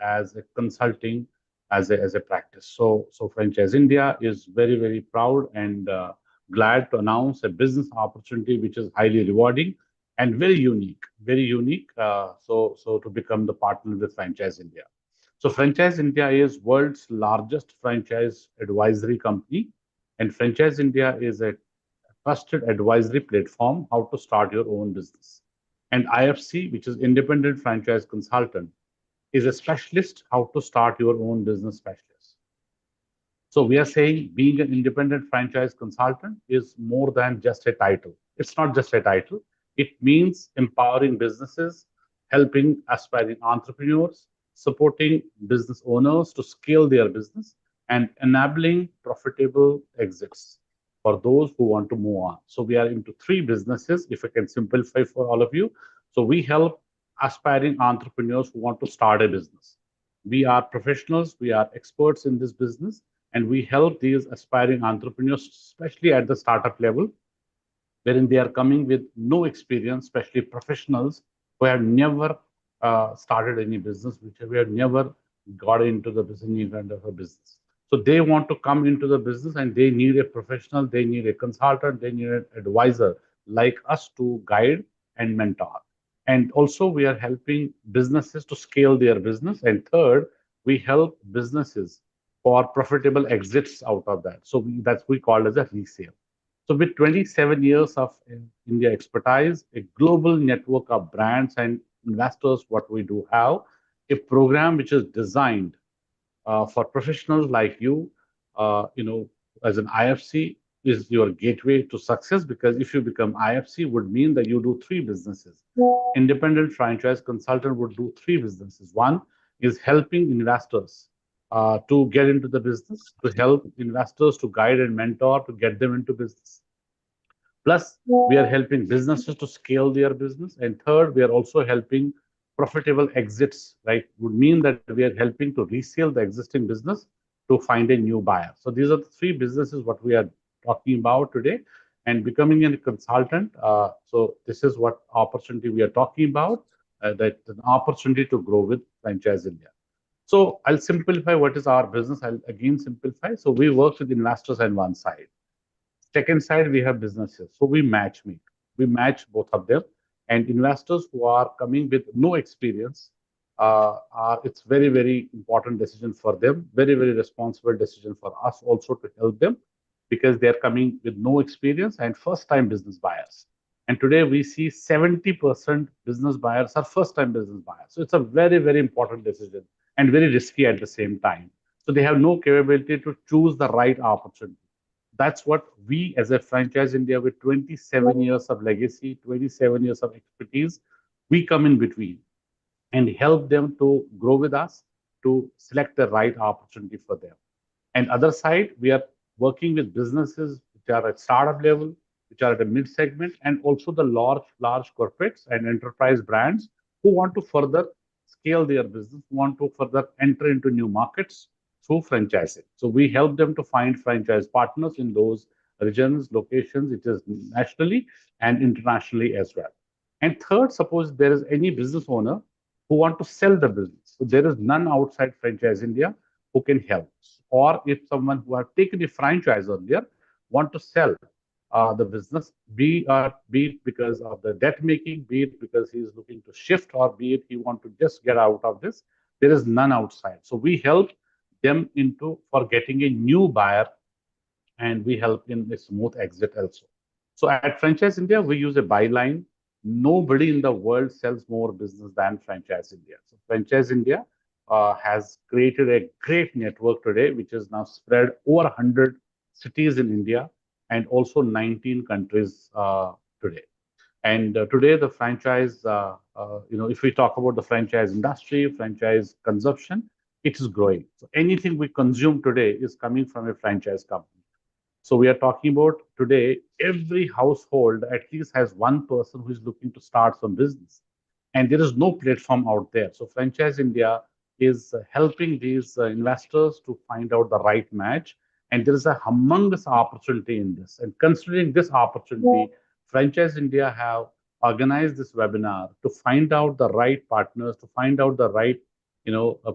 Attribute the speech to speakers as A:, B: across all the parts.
A: as a consulting as a practice. So Franchise India is very proud and glad to announce a business opportunity which is highly rewarding and very unique. So to become the partner with Franchise India. So Franchise India is world's largest franchise advisory company, and Franchise India is a trusted advisory platform how to start your own business. And IFC, which is Independent Franchise Consultant, is a specialist how to start your own business specialist. So we are saying being an independent franchise consultant is more than just a title. It's not just a title. It means empowering businesses, helping aspiring entrepreneurs, supporting business owners to scale their business, and enabling profitable exits for those who want to move on. So we are into three businesses, if I can simplify for all of you. So we help aspiring entrepreneurs who want to start a business. We are professionals, we are experts in this business, and we help these aspiring entrepreneurs, especially at the startup level, wherein they are coming with no experience, especially professionals who have never started any business, which have never got into the business, any kind of a business. So they want to come into the business and they need a professional, they need a consultant, they need an advisor like us to guide and mentor. And also, we are helping businesses to scale their business. And third, we help businesses for profitable exits out of that. So that's we call as a resale. So with 27 years of India expertise, a global network of brands and investors, what we do have a program which is designed for professionals like you, as an IFC is your gateway to success, because if you become IFC would mean that you do three businesses. Independent franchise consultant would do three businesses. One is helping investors to get into the business, to help investors to guide and mentor to get them into business. Plus, we are helping businesses to scale their business. And third, we are also helping profitable exits, right? Would mean that we are helping to resell the existing business to find a new buyer. So these are the three businesses what we are talking about today. And becoming a consultant, so this is what opportunity we are talking about, that an opportunity to grow with Franchise India. So I'll simplify what is our business. I'll again simplify. So we work with investors on one side. Second side, we have businesses. So we match make. We match both of them. And investors who are coming with no experience, it's very important decision for them. Very responsible decision for us also to help them, because they're coming with no experience and first-time business buyers. And today we see 70% business buyers are first-time business buyers. So it's a very important decision and very risky at the same time. So they have no capability to choose the right opportunity. That's what we as a Franchise India with 27 years of legacy, 27 years of expertise, we come in between and help them to grow with us to select the right opportunity for them. And other side, we are working with businesses which are at startup level, which are at a mid segment, and also the large corporates and enterprise brands who want to further scale their business, want to further enter into new markets through franchising. So we help them to find franchise partners in those regions, locations, it is nationally and internationally as well. And third, suppose there is any business owner who want to sell the business. So there is none outside Franchise India who can help. Or if someone who have taken a franchise earlier want to sell the business, be it because of the debt making, be it because he is looking to shift, or be it he want to just get out of this, there is none outside. So we help them into for getting a new buyer, and we help in a smooth exit also. So at Franchise India, we use a byline. Nobody in the world sells more business than Franchise India. So Franchise India has created a great network today, which is now spread over 100 cities in India and also 19 countries today. And today, the franchise, if we talk about the franchise industry, franchise consumption, it is growing. So anything we consume today is coming from a franchise company. So we are talking about today, every household at least has one person who is looking to start some business. And there is no platform out there. So Franchise India is helping these investors to find out the right match. And there is a humongous opportunity in this. And considering this opportunity, Franchise India have organized this webinar to find out the right partners, to find out the right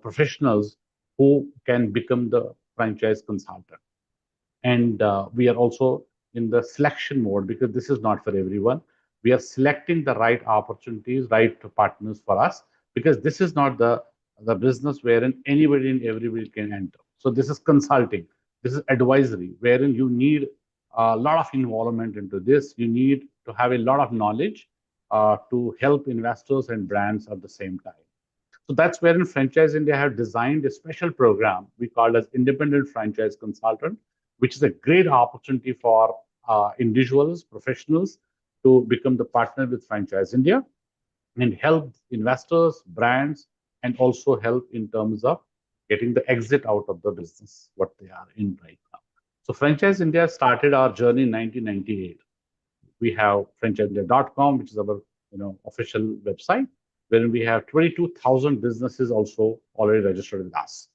A: professionals who can become the franchise consultant. And we are also in the selection mode because this is not for everyone. We are selecting the right opportunities, right partners for us, because this is not the business wherein anybody and everybody can enter. So this is consulting, this is advisory, wherein you need a lot of involvement into this. You need to have a lot of knowledge to help investors and brands at the same time. So that's where in Franchise India have designed a special program we call as Independent Franchise Consultant, which is a great opportunity for individuals, professionals to become the partner with Franchise India and help investors, brands, and also help in terms of getting the exit out of the business, what they are in right now. So Franchise India started our journey in 1998. We have franchiseindia.com, which is our official website, wherein we have 22,000 businesses also already registered with us.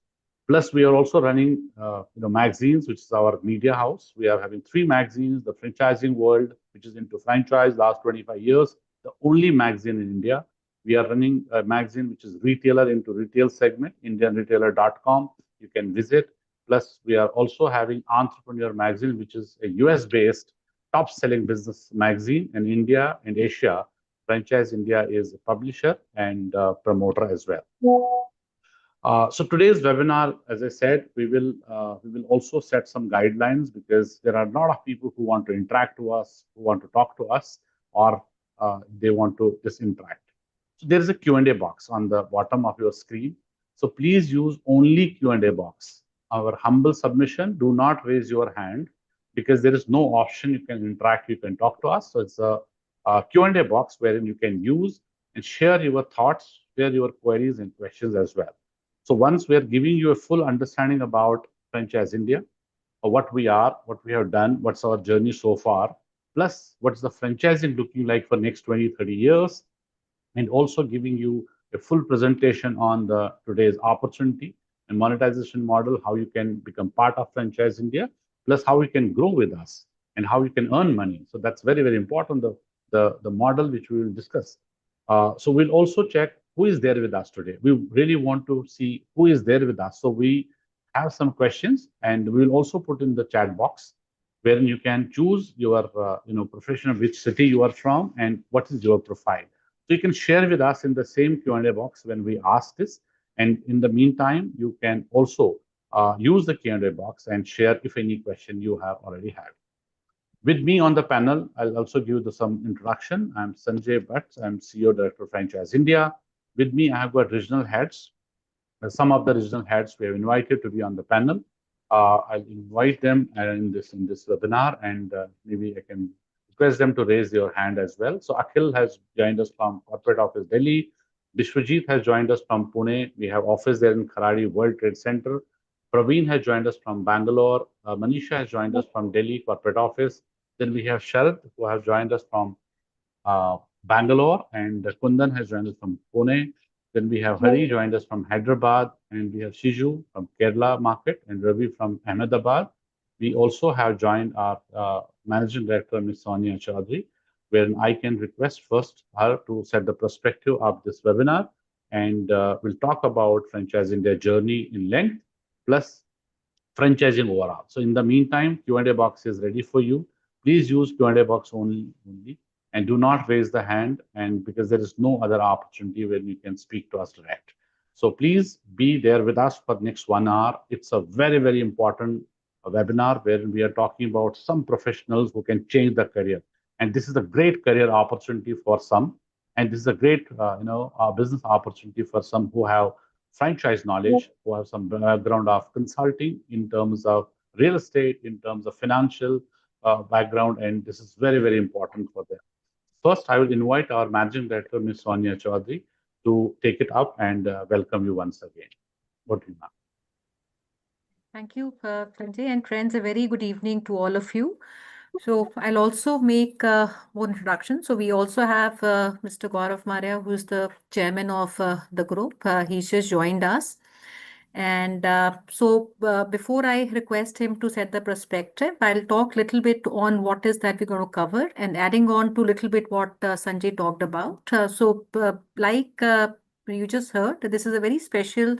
A: Plus, we are also running magazines, which is our media house. We are having three magazines: the Franchising World, which is into franchise last 25 years, the only magazine in India. We are running a magazine which is retailer into retail segment, indianretailer.com. You can visit. Plus, we are also having Entrepreneur Magazine, which is a US based top selling business magazine in India and Asia. Franchise India is a publisher and promoter as well. So today's webinar, as I said, we will also set some guidelines because there are a lot of people who want to interact to us, who want to talk to us, or they want to just interact. So there is a Q&A box on the bottom of your screen. So please use only Q&A box. Our humble submission: do not raise your hand because there is no option you can interact, you can talk to us. So it's a Q&A box wherein you can use and share your thoughts, share your queries and questions as well. So once we are giving you a full understanding about Franchise India, what we are, what we have done, what's our journey so far, plus what's the franchising looking like for next 20, 30 years, and also giving you a full presentation on the today's opportunity and monetization model, how you can become part of Franchise India, plus how you can grow with us and how you can earn money. So that's very, very important, the model which we will discuss. So we'll also check who is there with us today. We really want to see who is there with us. So we have some questions and we'll also put in the chat box wherein you can choose your profession, which city you are from, and what is your profile. So you can share with us in the same Q&A box when we ask this. And in the meantime, you can also use the Q&A box and share if any question you have already had. With me on the panel, I'll also give you some introduction. I'm Sanjay Bhatt. I'm CEO Director of Franchise India. With me, I have got regional heads. Some of the regional heads we have invited to be on the panel. I'll invite them in this webinar, and maybe I can request them to raise their hand as well. So Akhil has joined us from Corporate Office Delhi. Vishwajit has joined us from Pune. We have office there in Kharadi World Trade Center. Praveen has joined us from Bangalore. Manisha has joined us from Delhi Corporate Office. Then we have Sharad, who has joined us from Bangalore, and Kundan has joined us from Pune. Then we have Hari joined us from Hyderabad, and we have Shiju from Kerala market, and Ravi from Ahmedabad. We also have joined our Managing Director, Ms. Sonia Chaudhary, where I can request first her to set the perspective of this webinar, and we'll talk about Franchise India journey in length, plus franchising overall. So in the meantime, Q&A box is ready for you. Please use Q&A box only, and do not raise the hand, and because there is no other opportunity where you can speak to us direct. So please be there with us for the next 1 hour. It's a very, very important webinar where we are talking about some professionals who can change their career. And this is a great career opportunity for some. And this is a great business opportunity for some who have franchise knowledge, who have some background of consulting in terms of real estate, in terms of financial background, and this is very, very important for them. First, I will invite our Managing Director, Ms. Sonia Chaudhary, to take it up and welcome you once again. What do you know?
B: Thank you, Sanjay, and friends. A very good evening to all of you. So I'll also make more introductions. So we also have Mr. Gaurav Maria, who is the chairman of the group. He's just joined us. And before I request him to set the perspective, I'll talk a little bit on what is that we're going to cover, and adding on to a little bit what Sanjay talked about. you just heard, this is a very special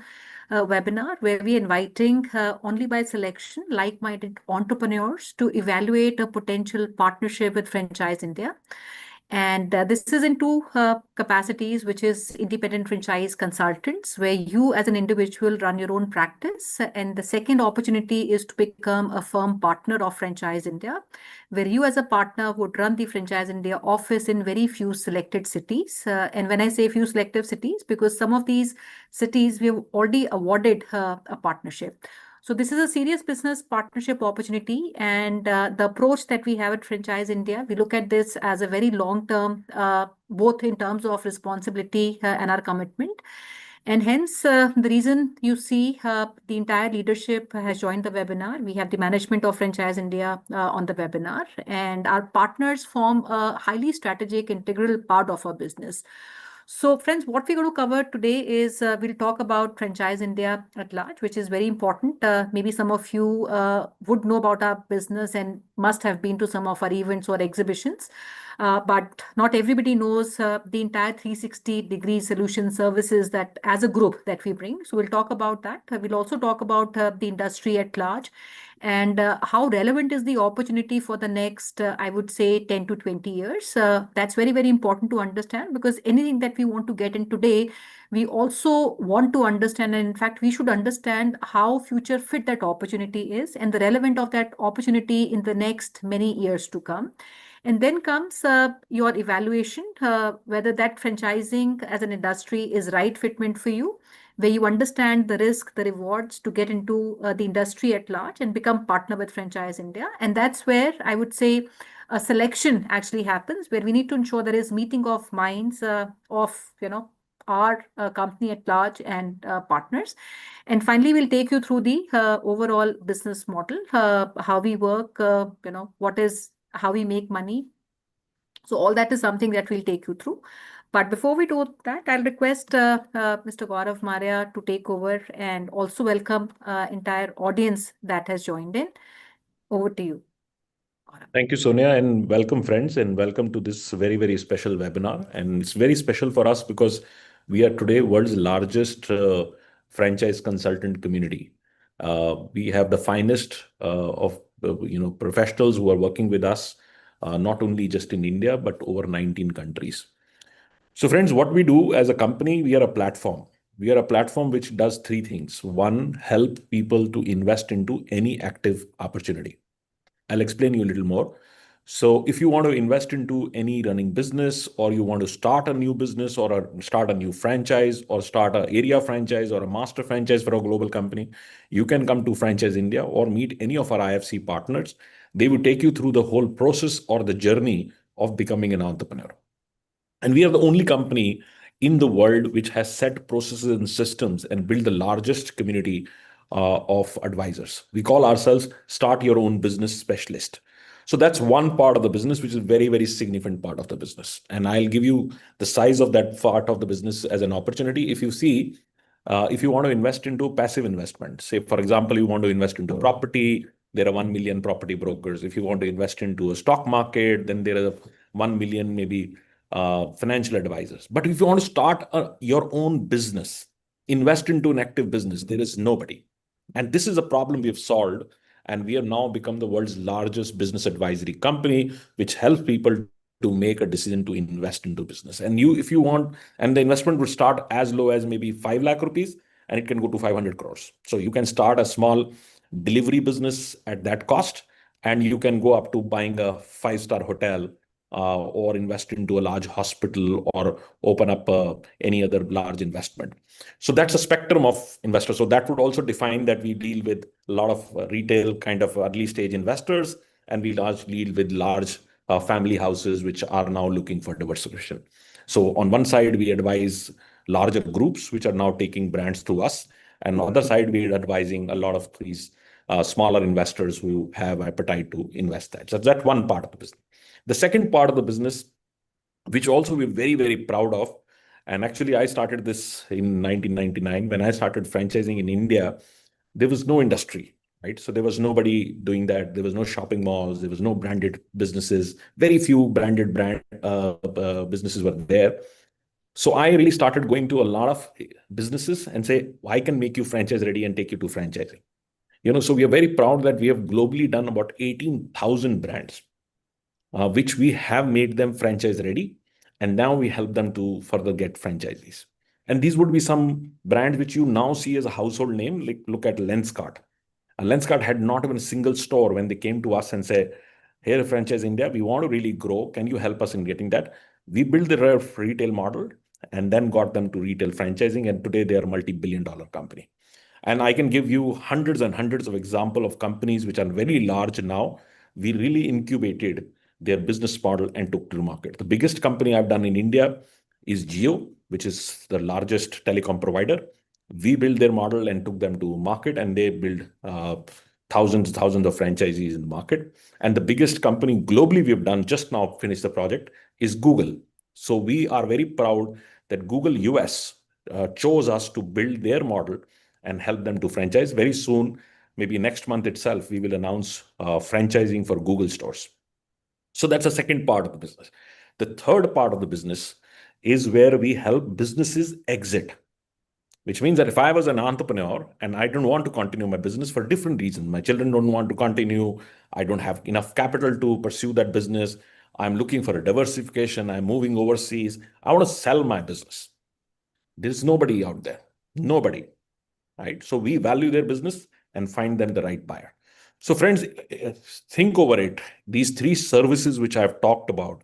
B: webinar where we are inviting only by selection like-minded entrepreneurs to evaluate a potential partnership with Franchise India. And this is in two capacities, which is independent franchise consultants, where you as an individual run your own practice. And the second opportunity is to become a firm partner of Franchise India, where you as a partner would run the Franchise India office in very few selected cities. And when I say few selective cities, because some of these cities we have already awarded a partnership. So this is a serious business partnership opportunity, and the approach that we have at Franchise India, we look at this as a very long term, both in terms of responsibility and our commitment. And hence, the reason you see the entire leadership has joined the webinar. We have the management of Franchise India on the webinar, and our partners form a highly strategic, integral part of our business. So, friends, what we're going to cover today is we'll talk about Franchise India at large, which is very important. Maybe some of you would know about our business and must have been to some of our events or exhibitions. But not everybody knows the entire 360-degree solution services that as a group that we bring. So we'll talk about that. We'll also talk about the industry at large and how relevant is the opportunity for the next, I would say, 10 to 20 years. That's very, very important to understand, because anything that we want to get in today, we also want to understand. And in fact, we should understand how future fit that opportunity is and the relevant of that opportunity in the next many years to come. And then comes your evaluation, whether that franchising as an industry is right fitment for you, where you understand the risk, the rewards to get into the industry at large and become partner with Franchise India. And that's where I would say a selection actually happens, where we need to ensure there is meeting of minds of, our company at large and partners. And finally, we'll take you through the overall business model, how we work, what is how we make money. So all that is something that we'll take you through. But before we do that, I'll request Mr. Gaurav Maria to take over and also welcome entire audience that has joined in. Over to you, Gaurav.
C: Thank you, Sonia, and welcome, friends, and welcome to this very, very special webinar. And it's very special for us because we are today world's largest franchise consultant community. We have the finest of professionals who are working with us, not only just in India but over 19 countries. So, friends, what we do as a company, we are a platform. We are a platform which does three things. One, help people to invest into any active opportunity. I'll explain you a little more. So if you want to invest into any running business, or you want to start a new business, or start a new franchise, or start an area franchise or a master franchise for a global company, you can come to Franchise India or meet any of our IFC partners. They will take you through the whole process or the journey of becoming an entrepreneur. And we are the only company in the world which has set processes and systems and built the largest community of advisors. We call ourselves Start Your Own Business Specialist. So that's one part of the business, which is very, very significant part of the business. And I'll give you the size of that part of the business as an opportunity. If you see, if you want to invest into passive investment, say, for example, you want to invest into property, there are 1 million property brokers. If you want to invest into a stock market, then there are 1 million maybe financial advisors. But if you want to start your own business, invest into an active business, there is nobody. And this is a problem we have solved. And we have now become the world's largest business advisory company, which helps people to make a decision to invest into business. And if you want, and the investment will start as low as maybe 5 lakh rupees, and it can go to 500 crores. So you can start a small delivery business at that cost, and you can go up to buying a 5-star hotel, or invest into a large hospital, or open up any other large investment. So that's a spectrum of investors. So that would also define that we deal with a lot of retail kind of early stage investors, and we largely deal with large family houses which are now looking for diversification. So on one side, we advise larger groups which are now taking brands through us. And on the other side, we're advising a lot of these smaller investors who have appetite to invest that. So that's one part of the business. The second part of the business, which also we're very, very proud of, and actually I started this in 1999. When I started franchising in India, there was no industry, right? So there was nobody doing that. There was no shopping malls. There was no branded businesses. Very few branded businesses were there. So I really started going to a lot of businesses and say, I can make you franchise ready and take you to franchising. So we are very proud that we have globally done about 18,000 brands, which we have made them franchise ready. And now we help them to further get franchisees. And these would be some brands which you now see as a household name. Like look at Lenskart. Lenskart had not even a single store when they came to us and said, here, Franchise India, we want to really grow. Can you help us in getting that? We built the retail model and then got them to retail franchising. And today they are a multi-billion-dollar company. And I can give you hundreds and hundreds of examples of companies which are very large now. We really incubated their business model and took to the market. The biggest company I've done in India is Jio, which is the largest telecom provider. We built their model and took them to market, and they built thousands of franchisees in the market. And the biggest company globally we've done, just now finished the project, is Google. So we are very proud that Google US chose us to build their model and help them to franchise. Very soon, maybe next month itself, we will announce franchising for Google stores. So that's the second part of the business. The third part of the business is where we help businesses exit, which means that if I was an entrepreneur and I don't want to continue my business for different reasons, my children don't want to continue, I don't have enough capital to pursue that business, I'm looking for a diversification, I'm moving overseas, I want to sell my business. There's nobody out there, nobody, right? So we value their business and find them the right buyer. So friends, think over it. These three services which I've talked about,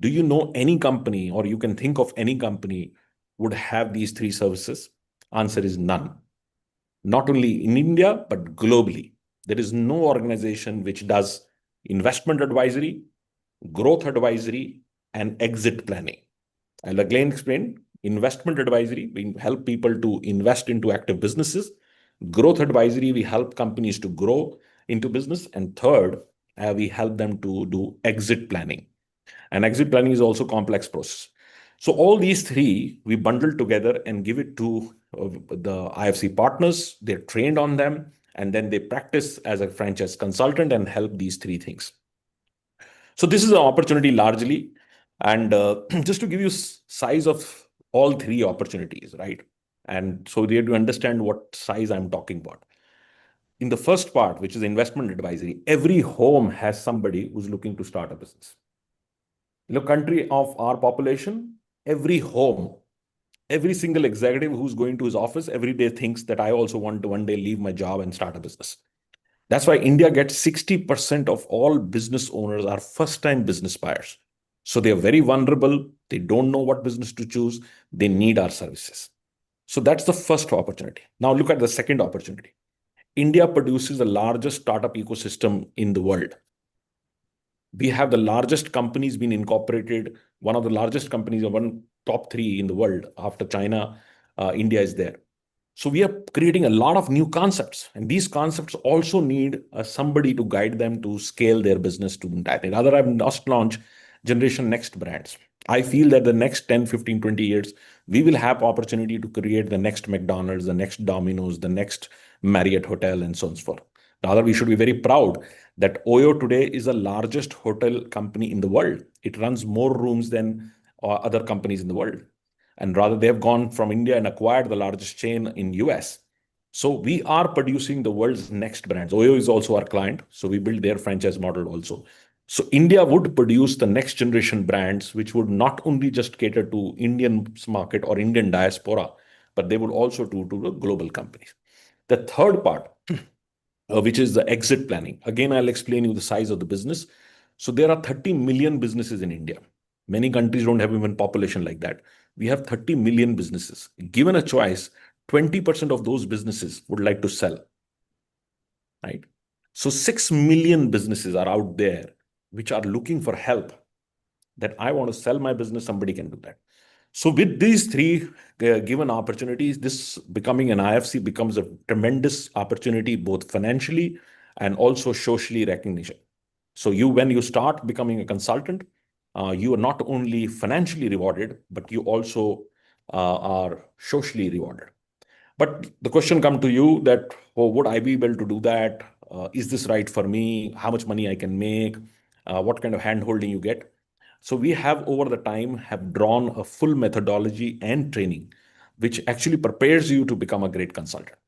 C: do you know any company, or you can think of any company would have these three services? Answer is none. Not only in India, but globally. There is no organization which does investment advisory, growth advisory, and exit planning. I'll again explain. Investment advisory, we help people to invest into active businesses. Growth advisory, we help companies to grow into business. And third, we help them to do exit planning. And exit planning is also a complex process. So all these three, we bundle together and give it to the IFC partners. They're trained on them, and then they practice as a franchise consultant and help these three things. So this is an opportunity largely. And just to give you size of all three opportunities, right? And so you have to understand what size I'm talking about. In the first part, which is investment advisory, every home has somebody who's looking to start a business. In the country of our population, every home, every single executive who's going to his office every day thinks that I also want to one day leave my job and start a business. That's why India gets 60% of all business owners are first-time business buyers. So they are very vulnerable. They don't know what business to choose. They need our services. So that's the first opportunity. Now look at the second opportunity. India produces the largest startup ecosystem in the world. We have the largest companies being incorporated, one of the largest companies, one top three in the world after China, India is there. So we are creating a lot of new concepts, and these concepts also need somebody to guide them to scale their business to that. Rather, I've just launched Generation Next brands. I feel that the next 10, 15, 20 years, we will have opportunity to create the next McDonald's, the next Domino's, the next Marriott Hotel, and so on and so forth. Rather, we should be very proud that Oyo today is the largest hotel company in the world. It runs more rooms than other companies in the world. And rather, they have gone from India and acquired the largest chain in US. So we are producing the world's next brands. Oyo is also our client. So we build their franchise model also. So India would produce the next generation brands, which would not only just cater to Indian market or Indian diaspora, but they would also do to the global companies. The third part, which is the exit planning. Again, I'll explain you the size of the business. So there are 30 million businesses in India. Many countries don't have even population like that. We have 30 million businesses. Given a choice, 20% of those businesses would like to sell, right? So 6 million businesses are out there which are looking for help, that I want to sell my business, somebody can do that. So with these three given opportunities, this becoming an IFC becomes a tremendous opportunity, both financially and also socially recognition. So when you start becoming a consultant, you are not only financially rewarded, but you also are socially rewarded. But the question comes to you that, oh, would I be able to do that? Is this right for me? How much money I can make? What kind of hand holding you get? So we have over the time have drawn a full methodology and training, which actually prepares you to become a great consultant.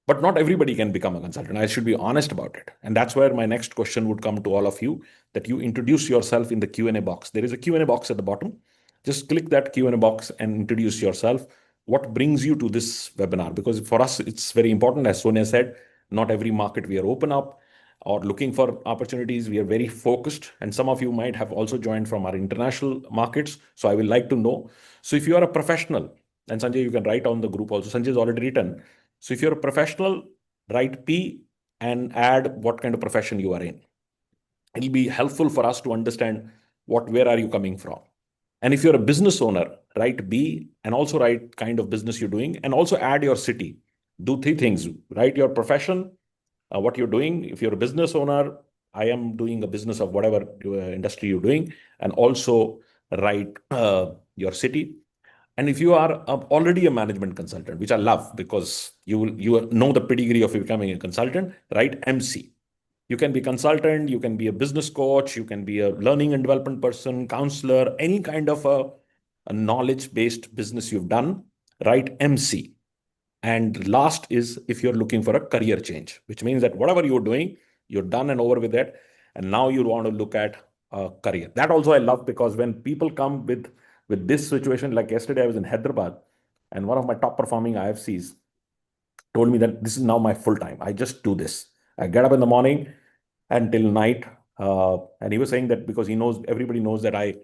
C: But not everybody can become a consultant. I should be honest about it. And that's where my next question would come to all of you, that you introduce yourself in the Q&A box. There is a Q&A box at the bottom. Just click that Q&A box and introduce yourself. What brings you to this webinar? Because for us, it's very important. As Sonia said, not every market we are open up or looking for opportunities. We are very focused. And some of you might have also joined from our international markets. So I will like to know. So if you are a professional, and Sanjay, you can write on the group also. Sanjay has already written. So if you're a professional, write P and add what kind of profession you are in. It'll be helpful for us to understand where are you coming from. And if you're a business owner, write B and also write kind of business you're doing, and also add your city. Do three things. Write your profession, what you're doing. If you're a business owner, I am doing a business of whatever industry you're doing, and also write your city. And if you are already a management consultant, which I love because you know the pedigree of becoming a consultant, write MC. You can be consultant, you can be a business coach, you can be a learning and development person, counselor, any kind of a knowledge-based business you've done, write MC. And last is if you're looking for a career change, which means that whatever you're doing, you're done and over with it. And now you want to look at a career. That also I love, because when people come with this situation, like yesterday I was in Hyderabad and one of my top performing IFCs told me that this is now my full time. I just do this. I get up in the morning until night. And he was saying that because he knows, everybody knows that I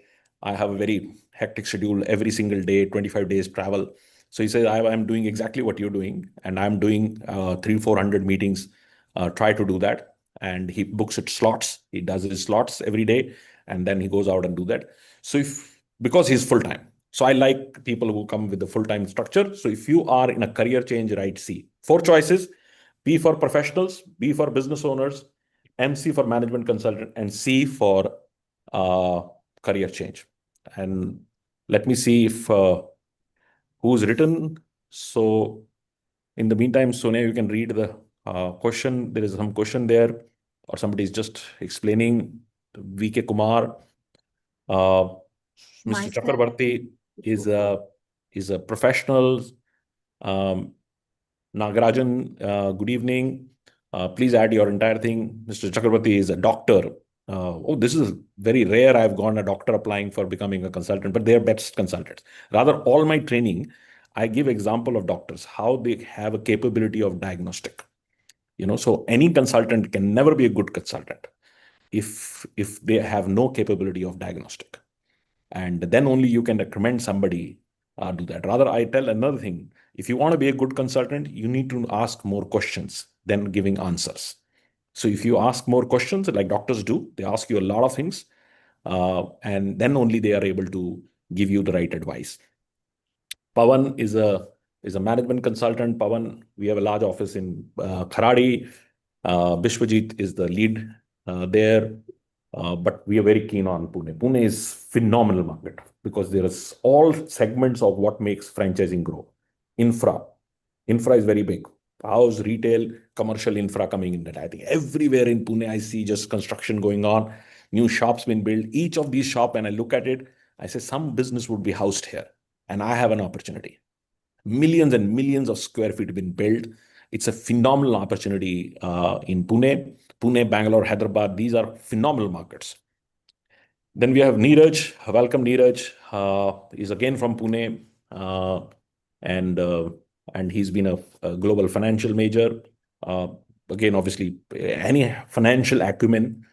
C: have a very hectic schedule every single day, 25 days travel. So he says, I'm doing exactly what you're doing. And I'm doing 300-400 meetings, try to do that. And he books it slots. He does his slots every day. And then he goes out and do that. So because he's full time. So I like people who come with the full-time structure. So if you are in a career change, write C. 4 choices: P for professionals, B for business owners, MC for management consultant, and C for uh, career change. And let me see if who's written. So in the meantime, Sonia, you can read the question. There is some question there, or somebody is just explaining. VK Kumar, uh,
B: My
C: Mr.
B: side.
C: Chakrabarti is a professional. Um, Nagarajan, good evening. Please add your entire thing. Mr. Chakrabarti is a doctor. This is very rare. I've gone a doctor applying for becoming a consultant, but they're best consultants. Rather, all my training, I give example of doctors, how they have a capability of diagnostic. So any consultant can never be a good consultant if they have no capability of diagnostic. And then only you can recommend somebody do that. Rather, I tell another thing. If you want to be a good consultant, you need to ask more questions than giving answers. So if you ask more questions, like doctors do, they ask you a lot of things, and then only they are able to give you the right advice. Pawan is a management consultant. Pawan, we have a large office in Kharadi. Bishwajit is the lead there. But we are very keen on Pune. Pune is phenomenal market because there is all segments of what makes franchising grow. Infra. Infra is very big. House, retail, commercial infra coming in that. I think everywhere in Pune, I see just construction going on, new shops being built. Each of these shop, and I look at it, I say some business would be housed here. And I have an opportunity. Millions and millions of square feet have been built. It's a phenomenal opportunity in Pune. Pune, Bangalore, Hyderabad, these are phenomenal markets. Then we have Neeraj. Welcome, Neeraj. He's again from Pune, and and he's been a global financial major. Again, obviously, any financial acumen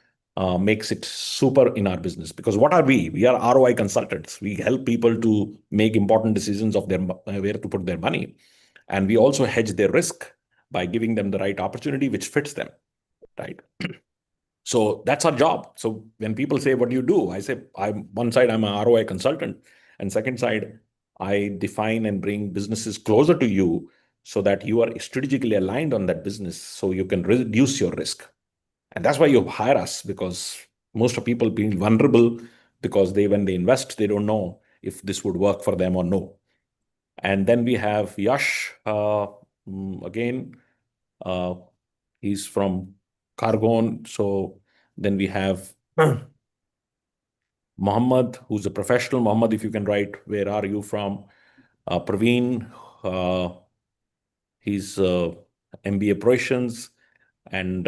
C: makes it super in our business, because what are we? We are ROI consultants. We help people to make important decisions of their where to put their money, and we also hedge their risk by giving them the right opportunity which fits them, right? So that's our job. So when people say, what do you do? I say, one side, I'm an ROI consultant. And second side, I define and bring businesses closer to you so that you are strategically aligned on that business so you can reduce your risk. And that's why you hire us, because most of people being vulnerable because when they invest, they don't know if this would work for them or no. And then we have Yash, again, uh, he's from Cargon. So then we have Mohammed, who's a professional. Mohammed, if you can write, where are you from? Praveen, uh, he's MBA operations, and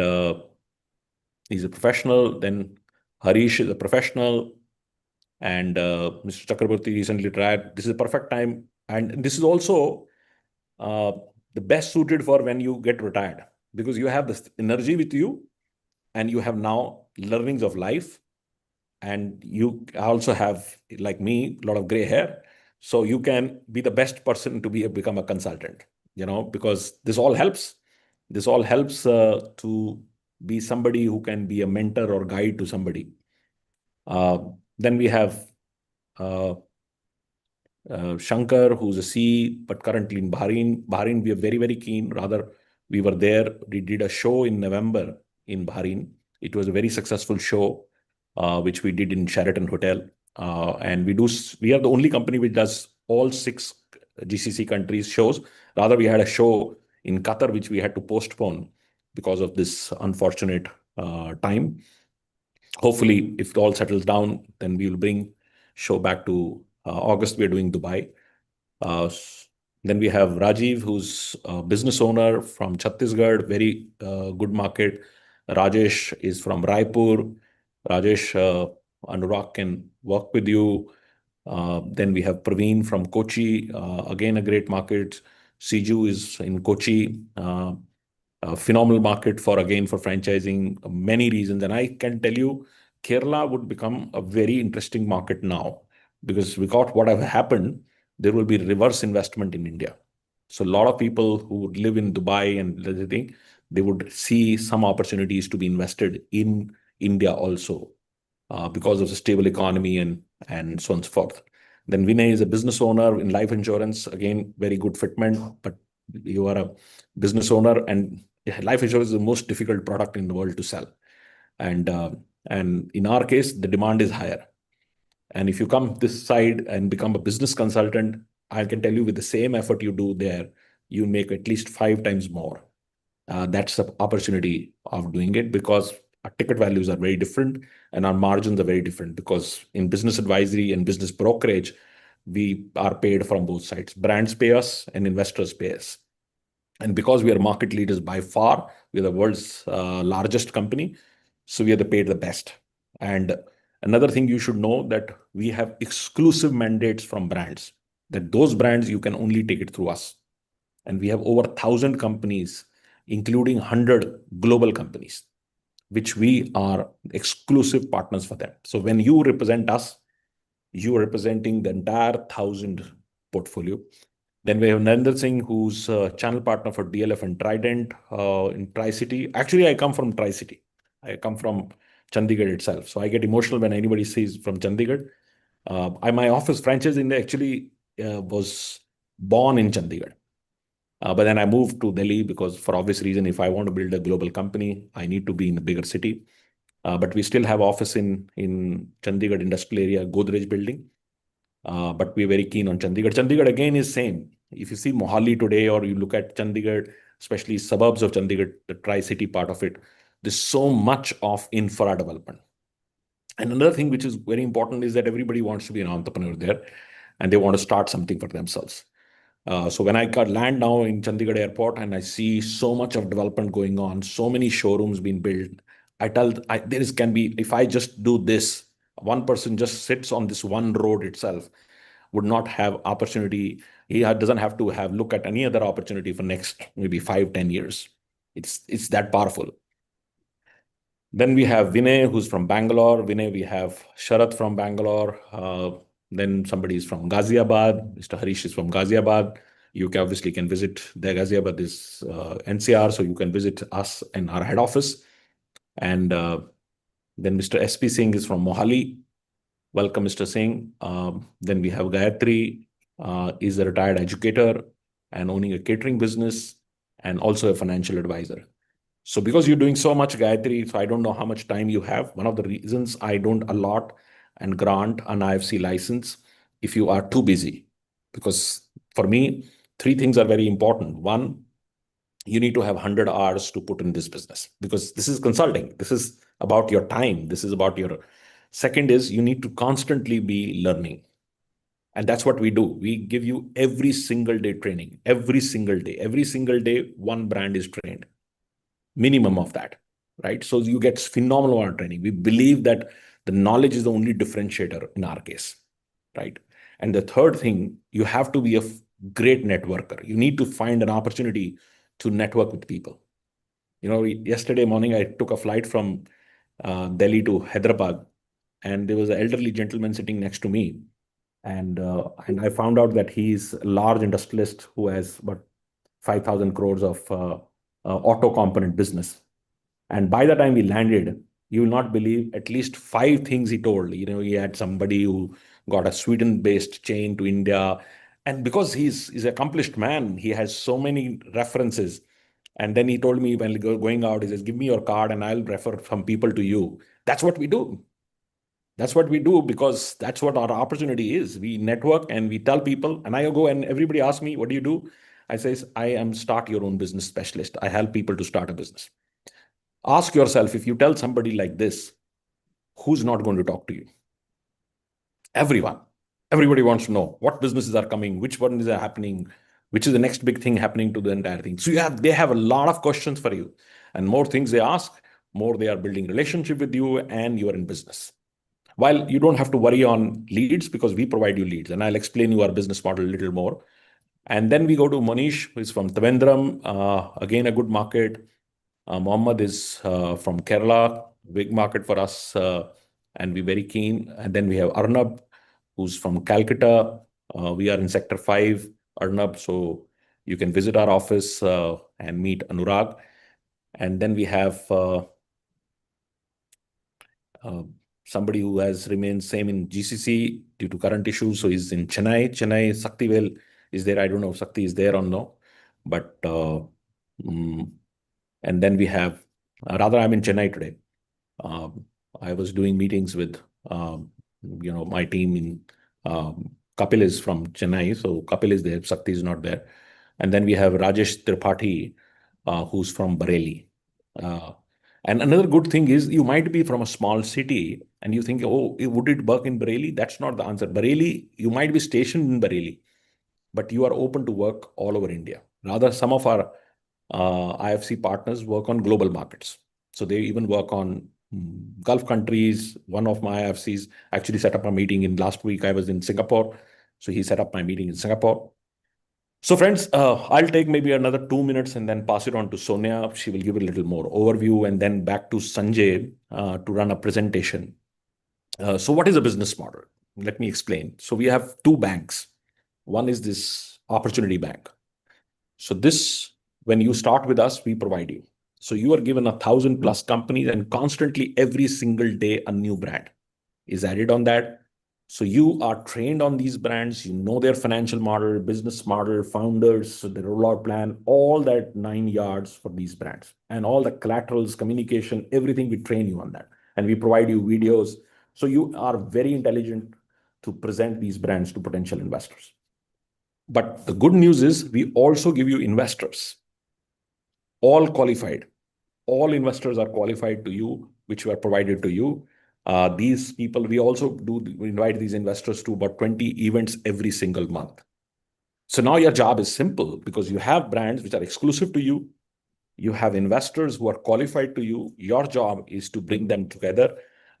C: he's a professional. Then Harish is a professional, and Mr. Chakraborty recently retired. This is a perfect time, and this is also uh, the best suited for when you get retired, because you have this energy with you, and you have now learnings of life, and you also have, like me, a lot of gray hair, so you can be the best person to become a consultant, because this all helps to be somebody who can be a mentor or guide to somebody. Then we have uh, Shankar, who's a C, but currently in Bahrain. Bahrain, we are very, very keen. Rather, we were there. We did a show in November in Bahrain. It was a very successful show, which we did in Sheraton Hotel. And we are the only company which does all 6 GCC countries shows. Rather, we had a show in Qatar, which we had to postpone because of this unfortunate time. Hopefully, if it all settles down, then we will bring show back to August. We are doing Dubai. Uh, then we have Rajiv, who's a business owner from Chhattisgarh, very good market. Rajesh is from Raipur. Rajesh, Anurag can work with you. Then we have Praveen from Kochi, again a great market. Siju is in Kochi, a phenomenal market for franchising, many reasons. And I can tell you, Kerala would become a very interesting market now, because without what have happened, there will be reverse investment in India. So a lot of people who would live in Dubai and everything, they would see some opportunities to be invested in India also, because of the stable economy and so on and so forth. Then Vinay is a business owner in life insurance. Again, very good fitment, but you are a business owner, and life insurance is the most difficult product in the world to sell. And and in our case, the demand is higher. And if you come this side and become a business consultant, I can tell you, with the same effort you do there, you make at least 5 times more. That's the opportunity of doing it, because our ticket values are very different and our margins are very different, because in business advisory and business brokerage, we are paid from both sides. Brands pay us and investors pay us. And because we are market leaders by far, we're the world's largest company, so we are paid the best. And another thing you should know, that we have exclusive mandates from brands, that those brands you can only take it through us. And we have over 1,000 companies, including 100 global companies, which we are exclusive partners for them. So when you represent us, you are representing the entire 1,000 portfolio. Then we have Narendra Singh, who's a channel partner for DLF and Trident in Tri-City. Actually, I come from Tri-City. I come from Chandigarh itself. So I get emotional when anybody says from Chandigarh. My office franchise in actually was born in Chandigarh. But then I moved to Delhi because, for obvious reason, if I want to build a global company, I need to be in a bigger city. But we still have office in Chandigarh industrial area, Godrej building. But we're very keen on Chandigarh. Chandigarh again is same. If you see Mohali today, or you look at Chandigarh, especially suburbs of Chandigarh, the Tri-City part of it, there's so much of infra development. And another thing which is very important is that everybody wants to be an entrepreneur there, and they want to start something for themselves. So when I got land now in Chandigarh airport and I see so much of development going on, so many showrooms being built, can be, if I just do this, one person just sits on this one road itself, would not have opportunity. He doesn't have to have look at any other opportunity for next maybe 5, 10 years. It's that powerful. Then we have Vinay, who's from Bangalore. Vinay, we have Sharat from Bangalore. Then somebody is from Ghaziabad. Mr. Harish is from Ghaziabad. You obviously can visit the Ghaziabad is NCR, so you can visit us in our head office. And then Mr. SP Singh is from Mohali. Welcome, Mr. Singh. Then we have Gayatri, is a retired educator and owning a catering business, and also a financial advisor. So because you're doing so much, Gayatri, so I don't know how much time you have. One of the reasons I don't allot and grant an IFC license if you are too busy. Because for me, 3 things are very important. One, you need to have 100 hours to put in this business, because this is consulting. This is about your time. This is about your Second is you need to constantly be learning. And that's what we do. We give you every single day training, every single day. Every single day, one brand is trained, minimum of that, right? So you get phenomenal amount of training. We believe that the knowledge is the only differentiator in our case, right? And the third thing, you have to be a great networker. You need to find an opportunity to network with people. Yesterday morning, I took a flight from Delhi to Hyderabad, and there was an elderly gentleman sitting next to me. And I found out that he's a large industrialist who has about 5,000 crores of auto component business. And by the time we landed, you will not believe at least five things he told. He had somebody who got a Sweden-based chain to India. And because he's an accomplished man, he has so many references. And then he told me when going out, he says, give me your card and I'll refer some people to you. That's what we do. That's what we do because that's what our opportunity is. We network and we tell people, and I go and everybody asks me, what do you do? I say, I am start your own business specialist. I help people to start a business. Ask yourself, if you tell somebody like this, who's not going to talk to you? Everyone. Everybody wants to know what businesses are coming, which ones are happening, which is the next big thing happening to the entire thing. So they have a lot of questions for you. And more things they ask, more they are building relationship with you and you are in business. While you don't have to worry on leads because we provide you leads, and I'll explain you our business model a little more. And then we go to Manish, who is from Trivandrum, again a good market. Mohammed is from Kerala, big market for us, and we're very keen. And then we have Arnab, who's from Calcutta. We are in Sector 5, Arnab, so you can visit our office and meet Anurag. And then we have somebody who has remained same in GCC due to current issues. So he's in Chennai. Chennai, Saktivel is there. I don't know if Sakti is there or no. But, and then we have, rather, I'm in Chennai today. I was doing meetings with, my team in, Kapil is from Chennai. So Kapil is there. Sakti is not there. And then we have Rajesh Tripathi, who's from Bareilly. And another good thing is you might be from a small city and you think, oh, would it work in Bareilly? That's not the answer. Bareilly, you might be stationed in Bareilly, but you are open to work all over India. Rather, some of our IFC partners work on global markets. So they even work on Gulf countries. One of my IFCs actually set up a meeting in last week. I was in Singapore. So he set up my meeting in Singapore. So friends, I'll take maybe another 2 minutes and then pass it on to Sonia. She will give a little more overview and then back to Sanjay to run a presentation. So what is a business model? Let me explain. So we have two banks. One is this Opportunity Bank. So this, when you start with us, we provide you. So you are given 1,000+ companies and constantly every single day a new brand is added on that. So you are trained on these brands, you know their financial model, business model, founders, the rollout plan, all that 9 yards for these brands and all the collaterals, communication, everything we train you on that. And we provide you videos. So you are very intelligent to present these brands to potential investors. But the good news is we also give you investors, all qualified. All investors are qualified to you, which were provided to you. These people, we also we invite these investors to about 20 events every single month. So now your job is simple because you have brands which are exclusive to you. You have investors who are qualified to you. Your job is to bring them together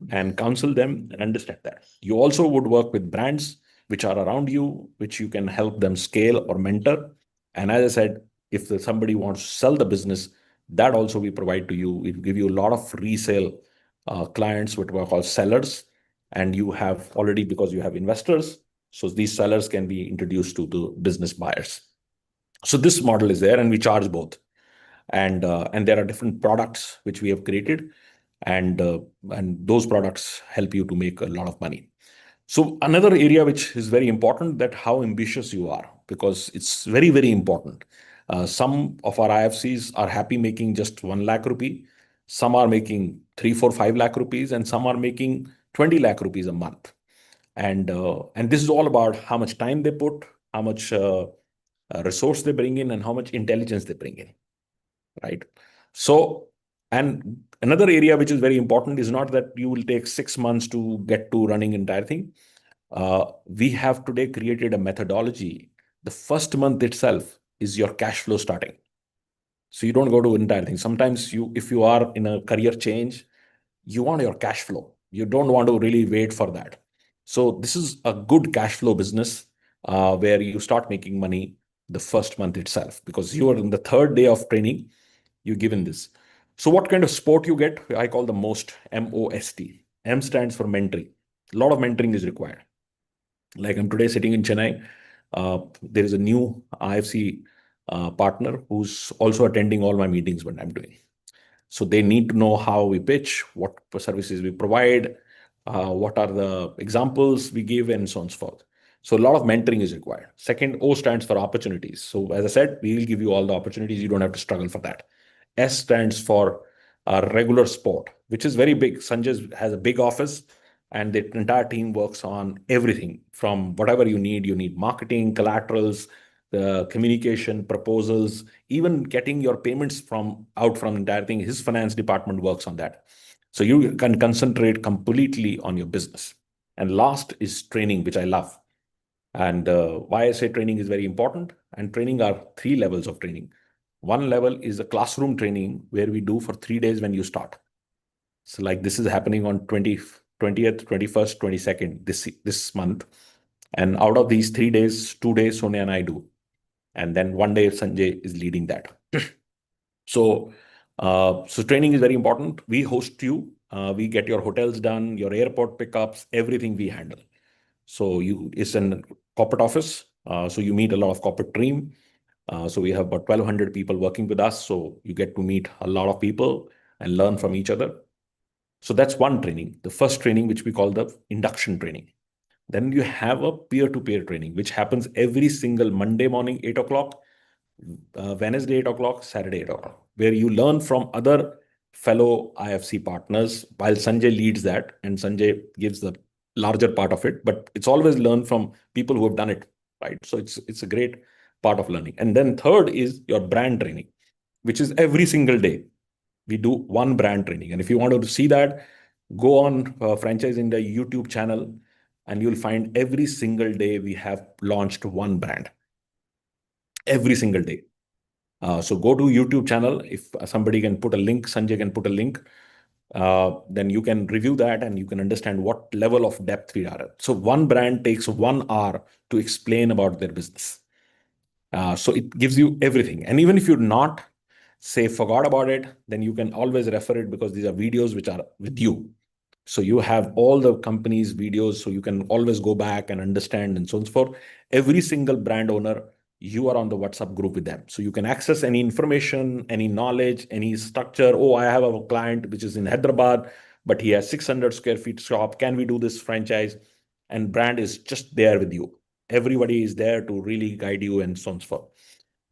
C: and counsel them and understand that. You also would work with brands which are around you, which you can help them scale or mentor. And as I said, if somebody wants to sell the business, that also we provide to you. We give you a lot of resale clients, what we call sellers. And you have already, because you have investors, so these sellers can be introduced to the business buyers. So this model is there and we charge both. And there are different products which we have created, and those products help you to make a lot of money. So another area which is very important, that how ambitious you are, because it's very, very important. Some of our IFCs are happy making just 1 lakh rupee. Some are making 3, 4, 5 lakh rupees, and some are making 20 lakh rupees a month. And this is all about how much time they put, how much resource they bring in, and how much intelligence they bring in. Right. So, and Another area which is very important is not that you will take 6 months to get to running entire thing. We have today created a methodology. The first month itself is your cash flow starting. So you don't go to entire thing. Sometimes if you are in a career change, you want your cash flow. You don't want to really wait for that. So this is a good cash flow business where you start making money the first month itself because you are in the third day of training. You given this. So what kind of support you get? I call the most MOST. M stands for mentoring. A lot of mentoring is required. Like I'm today sitting in Chennai. There is a new IFC partner who's also attending all my meetings when I'm doing. So they need to know how we pitch, what services we provide, what are the examples we give, and so on and so forth. So a lot of mentoring is required. Second, O stands for opportunities. So as I said, we will give you all the opportunities. You don't have to struggle for that. S stands for regular support, which is very big. Sanjay has a big office and the entire team works on everything from whatever you need. You need marketing, collaterals, the communication, proposals, even getting your payments from out from the entire thing. His finance department works on that. So you can concentrate completely on your business. And last is training, which I love. And why I say training is very important. And training are three levels of training. One level is a classroom training where we do for 3 days when you start. So like this is happening on 20th, 21st, 22nd this month. And out of these 3 days, 2 days Sonia and I do. And then one day Sanjay is leading that. So training is very important. We host you. We get your hotels done, your airport pickups, everything we handle. So it's in corporate office. So you meet a lot of corporate team. So we have about 1,200 people working with us. So you get to meet a lot of people and learn from each other. So that's one training, the first training, which we call the induction training. Then you have a peer-to-peer training, which happens every single Monday morning, 8 o'clock, Wednesday, 8 o'clock, Saturday, 8 o'clock, where you learn from other fellow IFC partners while Sanjay leads that and Sanjay gives the larger part of it. But it's always learned from people who have done it, right? So it's a great part of learning. And then third is your brand training, which is every single day. We do one brand training. And if you want to see that, go on Franchise India YouTube channel and you'll find every single day we have launched one brand. Every single day. So go to YouTube channel. If somebody can put a link, Sanjay can put a link, then you can review that and you can understand what level of depth we are at. So one brand takes 1 hour to explain about their business. So it gives you everything. And even if you're not, say, forgot about it, then you can always refer it because these are videos which are with you. So you have all the company's videos, so you can always go back and understand and so on and so forth. Every single brand owner, you are on the WhatsApp group with them. So you can access any information, any knowledge, any structure. Oh, I have a client which is in Hyderabad, but he has 600 square feet shop. Can we do this franchise? And brand is just there with you. Everybody is there to really guide you and so on and so forth.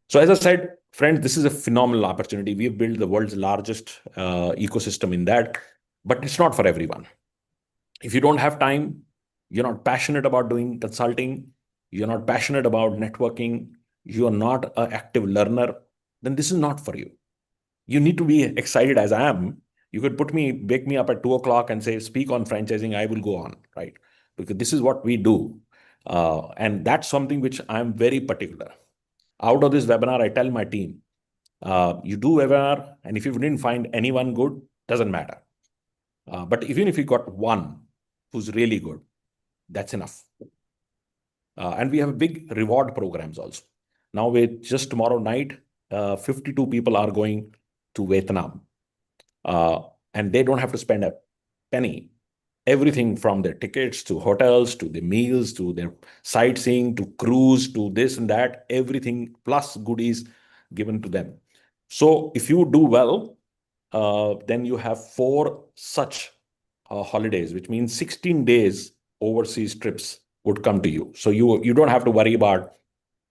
C: So as I said, friends, this is a phenomenal opportunity. We've built the world's largest ecosystem in that, but it's not for everyone. If you don't have time, you're not passionate about doing consulting, you're not passionate about networking, you're not an active learner, then this is not for you. You need to be excited as I am. You could wake me up at 2 o'clock and say, speak on franchising, I will go on, right? Because this is what we do. And that's something which I'm very particular. Out of this webinar, I tell my team, you do webinar, and if you didn't find anyone good, doesn't matter. But even if you got one who's really good, that's enough. And we have big reward programs also. Now, just tomorrow night, 52 people are going to Vietnam. And they don't have to spend a penny. Everything from their tickets to hotels to the meals to their sightseeing to cruise to this and that, everything plus goodies given to them. So if you do well, then you have 4 such holidays, which means 16 days overseas trips would come to you. So you don't have to worry about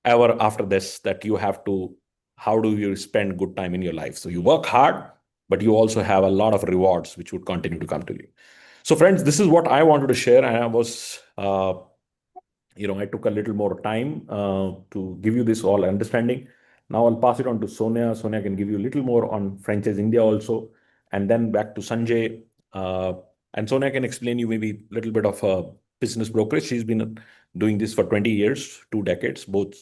C: ever after this that you have to, how do you spend good time in your life? So you work hard, but you also have a lot of rewards which would continue to come to you. So friends, this is what I wanted to share. And I took a little more time to give you this all understanding. Now I'll pass it on to Sonia. Sonia can give you a little more on Franchise India also. and then back to Sanjay. And Sonia can explain you maybe a little bit of business brokerage. She's been doing this for 20 years, 2 decades. Both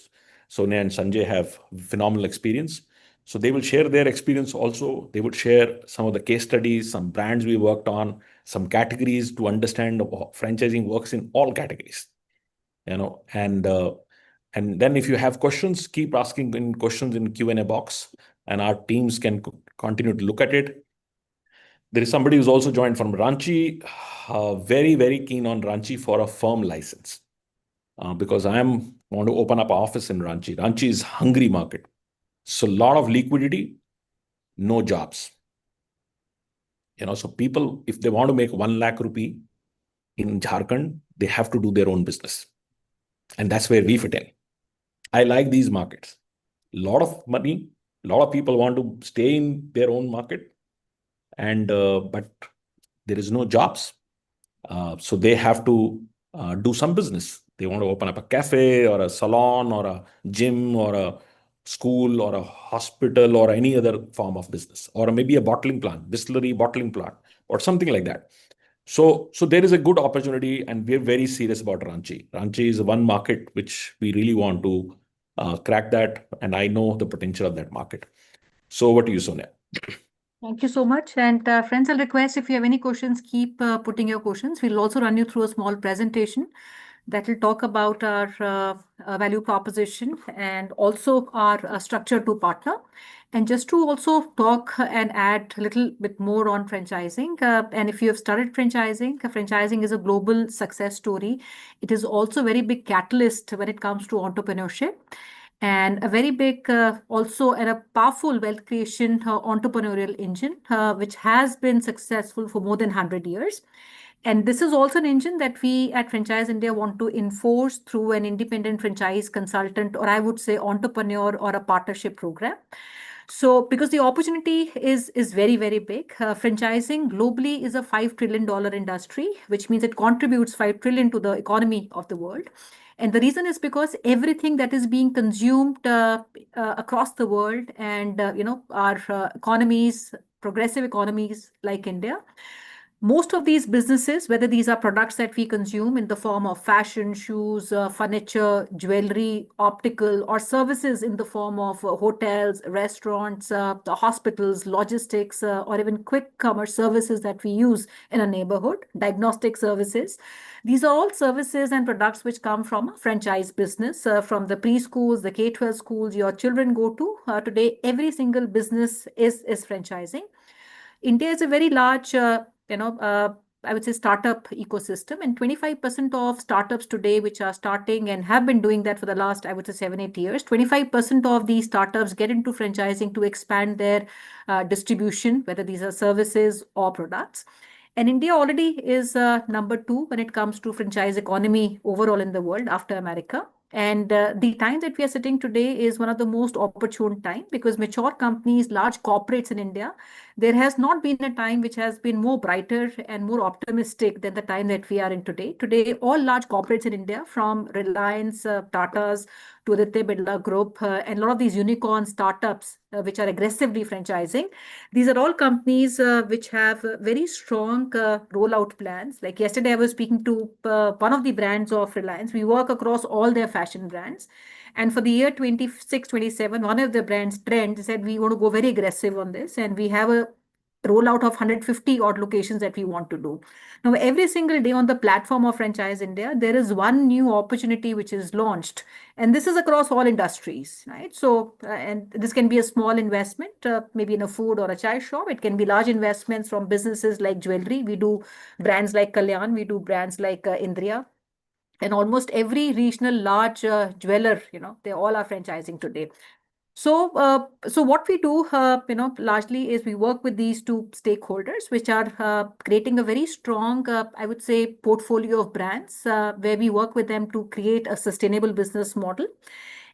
C: Sonia and Sanjay have phenomenal experience. So they will share their experience also. They would share some of the case studies, some brands we worked on, some categories to understand franchising works in all categories. And then if you have questions, keep asking in questions in Q&A box, and our teams can continue to look at it. There is somebody who's also joined from Ranchi, very, very keen on Ranchi for a firm license. Because I want to open up an office in Ranchi. Ranchi is hungry market. So a lot of liquidity, no jobs. So people, if they want to make 1 lakh rupee in Jharkhand, they have to do their own business. And that's where we fit in. I like these markets. A lot of money, a lot of people want to stay in their own market, and but there is no jobs. So they have to do some business. They want to open up a cafe or a salon or a gym or a school or a hospital or any other form of business, or maybe a bottling plant, distillery bottling plant, or something like that. So there is a good opportunity, and we're very serious about Ranchi. Ranchi is one market which we really want to crack that, and I know the potential of that market. So over to you, Sonia.
B: Thank you so much. And friends, I'll request if you have any questions, keep putting your questions. We'll also run you through a small presentation that will talk about our value proposition and also our structure to partner. And just to also talk and add a little bit more on franchising. And if you have started franchising is a global success story. It is also a very big catalyst when it comes to entrepreneurship, and a very big also and a powerful wealth creation entrepreneurial engine, which has been successful for more than 100 years. And this is also an engine that we at Franchise India want to enforce through an independent franchise consultant, or I would say entrepreneur or a partnership program. So because the opportunity is very, very big. Franchising globally is a $5 trillion industry, which means it contributes 5 trillion to the economy of the world. And the reason is because everything that is being consumed across the world, and our economies, progressive economies like India, most of these businesses, whether these are products that we consume in the form of fashion, shoes, furniture, jewelry, optical, or services in the form of hotels, restaurants, the hospitals, logistics, or even quick commerce services that we use in a neighborhood, diagnostic services. These are all services and products which come from a franchise business, from the preschools, the K-12 schools your children go to. Today, every single business is franchising. India is a very large, I would say startup ecosystem, and 25% of startups today, which are starting and have been doing that for the last, I would say 7-8 years, 25% of these startups get into franchising to expand their distribution, whether these are services or products. And India already is number 2 when it comes to franchise economy overall in the world after America. And the time that we are sitting today is one of the most opportune time, because mature companies, large corporates in India, there has not been a time which has been more brighter and more optimistic than the time that we are in today. Today, all large corporates in India, from Reliance, Tata's, to Aditya Birla Group, and a lot of these unicorn startups, which are aggressively franchising. These are all companies which have very strong rollout plans. Like yesterday, I was speaking to one of the brands of Reliance. We work across all their fashion brands. And for the year 26-27, one of the brands, Trend, said we want to go very aggressive on this. And we have a rollout of 150 odd locations that we want to do. Now, every single day on the platform of Franchise India, there is one new opportunity which is launched. And this is across all industries, right? So, and this can be a small investment, maybe in a food or a chai shop. It can be large investments from businesses like jewelry. We do brands like Kalyan, we do brands like Indriya. And almost every regional large jeweler, they all are franchising today. So, so what we do, largely is we work with these two stakeholders, which are creating a very strong, I would say, portfolio of brands, where we work with them to create a sustainable business model.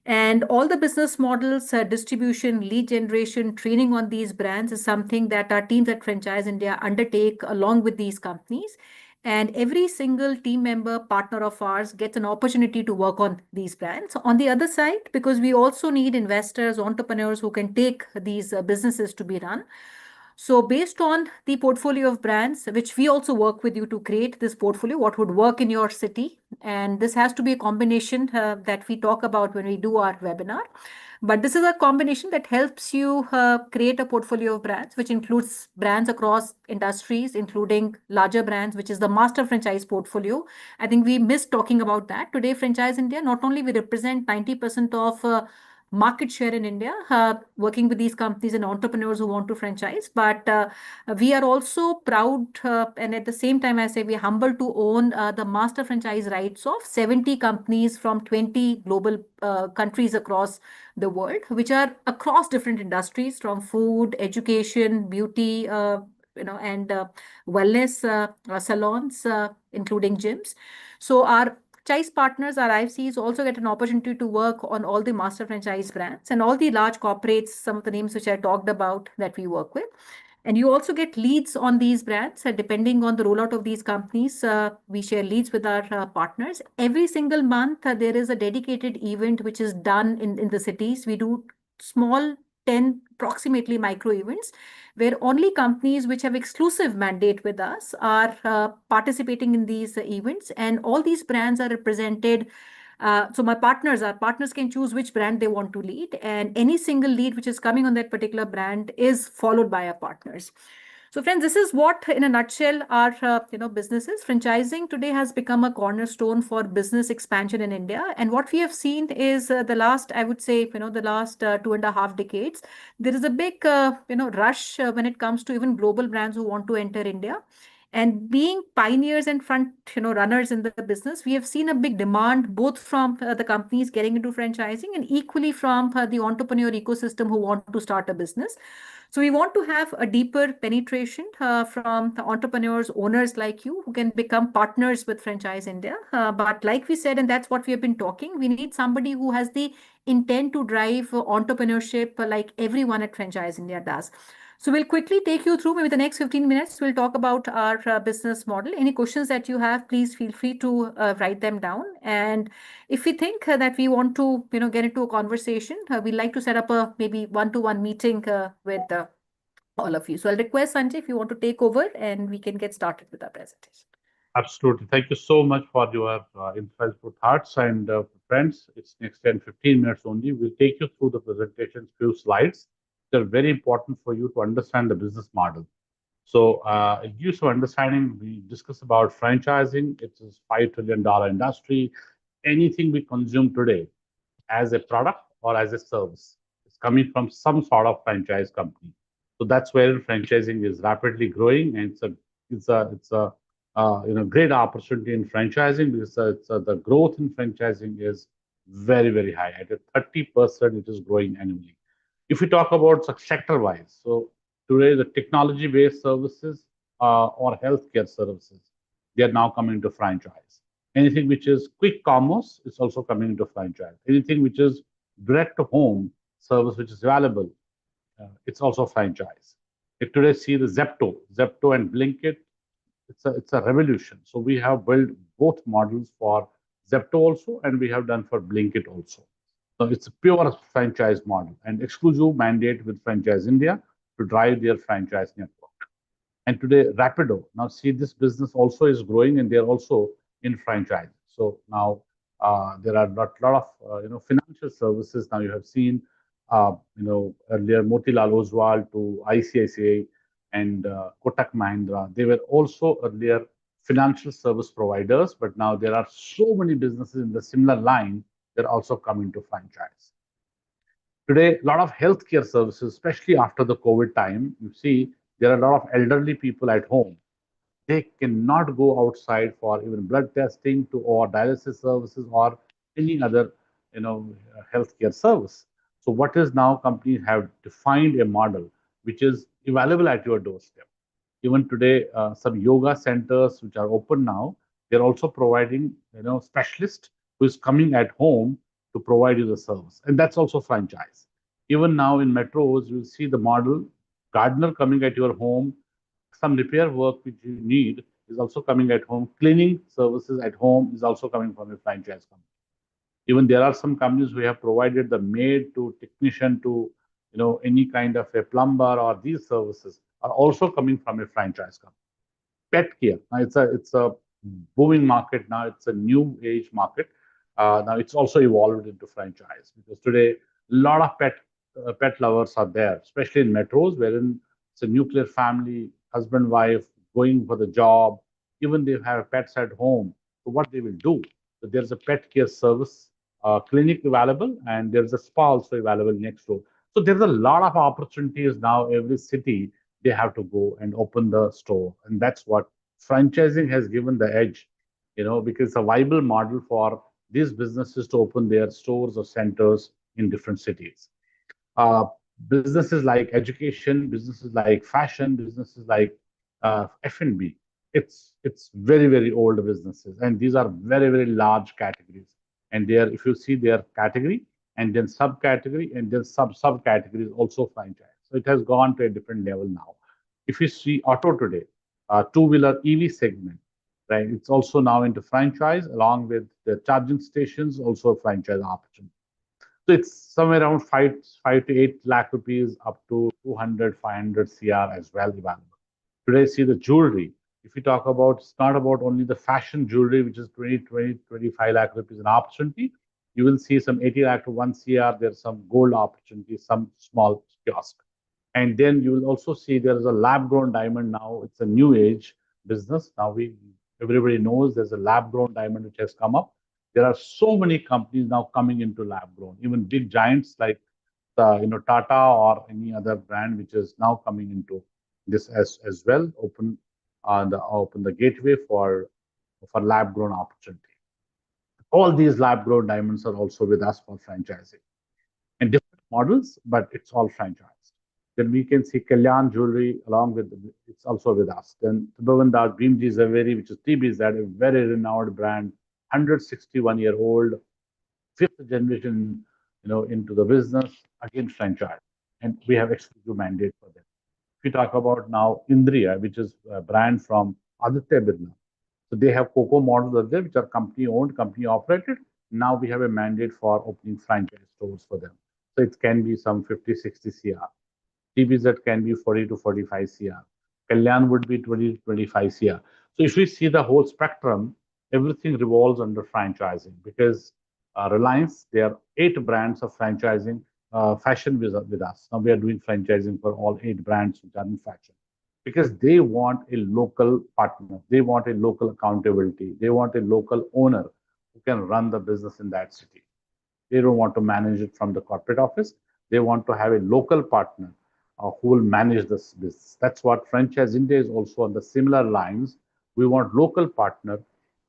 B: And all the business models, distribution, lead generation, training on these brands is something that our teams at Franchise India undertake along with these companies. And every single team member, partner of ours, gets an opportunity to work on these brands. On the other side, because we also need investors, entrepreneurs who can take these businesses to be run, So based on the portfolio of brands, which we also work with you to create this portfolio, what would work in your city, and this has to be a combination that we talk about when we do our webinar. But this is a combination that helps you create a portfolio of brands, which includes brands across industries, including larger brands, which is the master franchise portfolio. I think we missed talking about that. Today, Franchise India, not only we represent 90% of market share in India, working with these companies and entrepreneurs who want to franchise. But we are also proud, and at the same time, I say we're humbled to own the master franchise rights of 70 companies from 20 global countries across the world, which are across different industries from food, education, beauty, and wellness salons, including gyms. So our franchise partners, our IFCs, also get an opportunity to work on all the master franchise brands and all the large corporates, some of the names which I talked about that we work with. And you also get leads on these brands. Depending on the rollout of these companies, we share leads with our partners. Every single month, there is a dedicated event which is done in the cities. We do small 10 approximately micro events where only companies which have exclusive mandate with us are participating in these events, and all these brands are represented. So our partners can choose which brand they want to lead, and any single lead which is coming on that particular brand is followed by our partners. So, friends, this is what, in a nutshell, our business is. Franchising today has become a cornerstone for business expansion in India, and what we have seen is the last, I would say, the last 2.5 decades, there is a big, rush when it comes to even global brands who want to enter India. And being pioneers and front, runners in the business, we have seen a big demand both from the companies getting into franchising and equally from the entrepreneur ecosystem who want to start a business. So we want to have a deeper penetration from the entrepreneurs, owners like you, who can become partners with Franchise India. But like we said, and that's what we have been talking, we need somebody who has the intent to drive entrepreneurship like everyone at Franchise India does. So we'll quickly take you through maybe the next 15 minutes. We'll talk about our business model. Any questions that you have, please feel free to write them down. And if we think that we want to, get into a conversation, we'd like to set up a maybe one-to-one meeting with all of you. So I'll request Sanjay if you want to take over and we can get started with our presentation.
A: Absolutely. Thank you so much for your insightful thoughts. And friends, it's next 10-15 minutes only. We'll take you through the presentation's few slides. They're very important for you to understand the business model. So it gives you understanding. We discuss about franchising. It's a $5 trillion industry. Anything we consume today as a product or as a service, it's coming from some sort of franchise company. So that's where franchising is rapidly growing, and it's a great opportunity in franchising because the growth in franchising is very very high. At a 30%, it is growing annually. If we talk about sector wise, so today the technology based services or healthcare services, they are now coming to franchise. Anything which is quick commerce is also coming into franchise. Anything which is direct to home service which is available, it's also franchise. If today see the Zepto and Blinkit, it's a revolution. So we have built both models for Zepto also, and we have done for Blinkit also. So it's a pure franchise model and exclusive mandate with Franchise India to drive their franchise network. And today, Rapido, now see this business also is growing and they're also in franchise. So now there are a lot of financial services. Now you have seen earlier Motilal Oswal to ICICI and Kotak Mahindra. They were also earlier financial service providers, but now there are so many businesses in the similar line that also come into franchise. Today, a lot of healthcare services, especially after the COVID time, you see there are a lot of elderly people at home. They cannot go outside for even blood testing to or dialysis services or any other healthcare service. So what is now companies have defined a model which is available at your doorstep. Even today, some yoga centers which are open now, they're also providing specialist who is coming at home to provide you the service, and that's also franchise. Even now in metros, you'll see the model gardener coming at your home, some repair work which you need is also coming at home, cleaning services at home is also coming from a franchise company. Even there are some companies who have provided the maid to technician to any kind of a plumber or these services are also coming from a franchise company. Pet care. Now it's a booming market now. It's a new age market. Now it's also evolved into franchise because today a lot of pet lovers are there, especially in metros, wherein it's a nuclear family, husband wife going for the job. Even they have pets at home. So what they will do? So there's a pet care service clinic available, and there's a spa also available next door. So there's a lot of opportunities now. Every city they have to go and open the store, and that's what franchising has given the edge. Because it's a viable model for these businesses to open their stores or centers in different cities. uh, Businesses like education, businesses like fashion, businesses like F&B. It's very very old businesses, and these are very very large categories. And they are, if you see their category and then subcategory and then subcategories also franchise. So it has gone to a different level now. If you see auto today, two-wheeler EV segment, right? It's also now into franchise along with the charging stations, also a franchise option. So it's somewhere around 5 to 8 lakh rupees up to 200, 500 CR as well available. Today, see the jewelry. If you talk about, it's not about only the fashion jewelry, which is 25 lakh rupees an opportunity. You will see some 80 lakh to 1 CR. There's some gold opportunities, some small kiosk. And then you will also see there is a lab grown diamond now. It's a new age business. Now everybody knows there's a lab grown diamond which has come up. There are so many companies now coming into lab grown, even big giants like Tata or any other brand which is now coming into this as well. Open the gateway for lab grown opportunity. All these lab grown diamonds are also with us for franchising and different models, but it's all franchised. Then we can see Kalyan Jewelry along with it's also with us. Then Bhavandar Bhimji Zaveri, which is TBZ, a very renowned brand, 161-year old, fifth generation, into the business, again franchise. And we have exclusive mandate for them. If you talk about now Indriya, which is a brand from Aditya Birla. So they have Coco models are there, which are company owned, company operated. Now we have a mandate for opening franchise stores for them. So it can be some 50, 60 CR. TBZ can be 40 to 45 CR. Kalyan would be 20 to 25 CR. So if we see the whole spectrum, everything revolves under franchising because Reliance, there are 8 brands of franchising fashion with us. Now we are doing franchising for all 8 brands which are in fashion because they want a local partner. They want a local accountability. They want a local owner who can run the business in that city. They don't want to manage it from the corporate office. They want to have a local partner who will manage this business. That's what Franchise India is also on the similar lines. We want local partner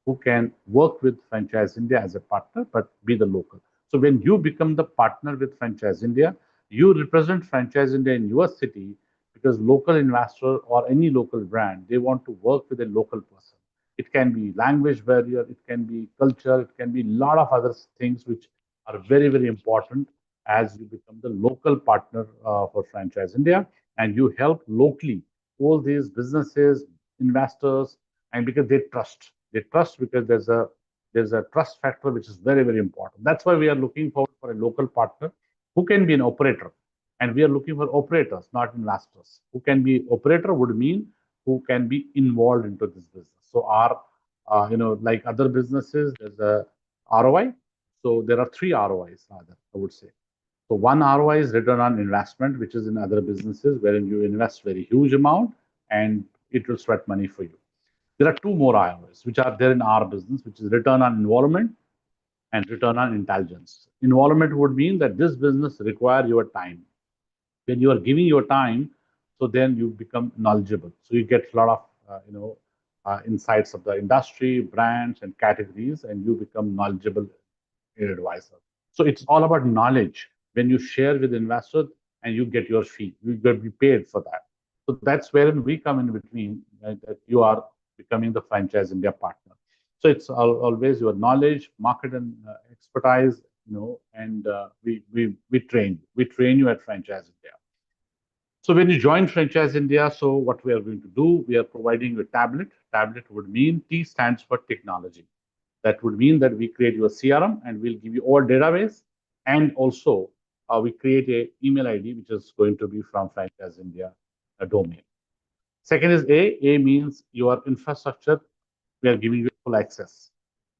A: who can work with Franchise India as a partner, but be the local. So when you become the partner with Franchise India, you represent Franchise India in your city because local investor or any local brand, they want to work with a local person. It can be language barrier, it can be culture, it can be a lot of other things which are very, very important as you become the local partner for Franchise India and you help locally all these businesses, investors, and because they trust because there's a trust factor which is very very important. That's why we are looking for a local partner who can be an operator, and we are looking for operators, not investors. Who can be operator would mean who can be involved into this business. So our like other businesses, there's a ROI. So there are 3 ROIs rather, I would say. So one ROI is return on investment, which is in other businesses wherein you invest very huge amount and it will sweat money for you. There are 2 more ROIs which are there in our business, which is return on involvement and return on intelligence. Involvement would mean that this business require your time. When you are giving your time, so then you become knowledgeable. So you get a lot of insights of the industry, brands, and categories, and you become knowledgeable advisor. So it's all about knowledge. When you share with investors and you get your fee, you get be paid for that. So that's wherein we come in between, right, that you are becoming the franchise India partner. So it's always your knowledge, market, and expertise, and we train you at Franchise India. So when you join Franchise India, so what we are going to do, we are providing you a tablet. Tablet would mean T stands for technology. That would mean that we create your CRM and we'll give you all database and also we create a email ID which is going to be from Franchise India domain. Second is A. A means your infrastructure. We are giving you full access.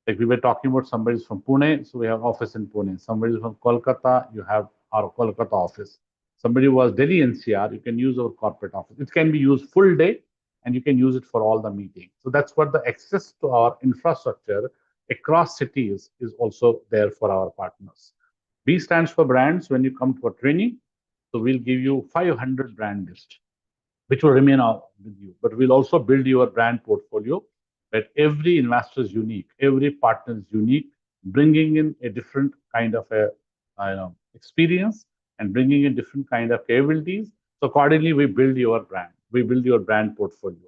A: Like we were talking about somebody's from Pune, so we have office in Pune. Somebody's from Kolkata, you have our Kolkata office. Somebody who was Delhi NCR, you can use our corporate office. It can be used full day and you can use it for all the meetings. So that's what the access to our infrastructure across cities is also there for our partners. B stands for brands. When you come to a training, so we'll give you 500 brand list which will remain with you. But we'll also build your brand portfolio that every investor is unique, every partner is unique, bringing in a different kind of a experience and bringing in different kind of capabilities. So accordingly, we build your brand, we build your brand portfolio.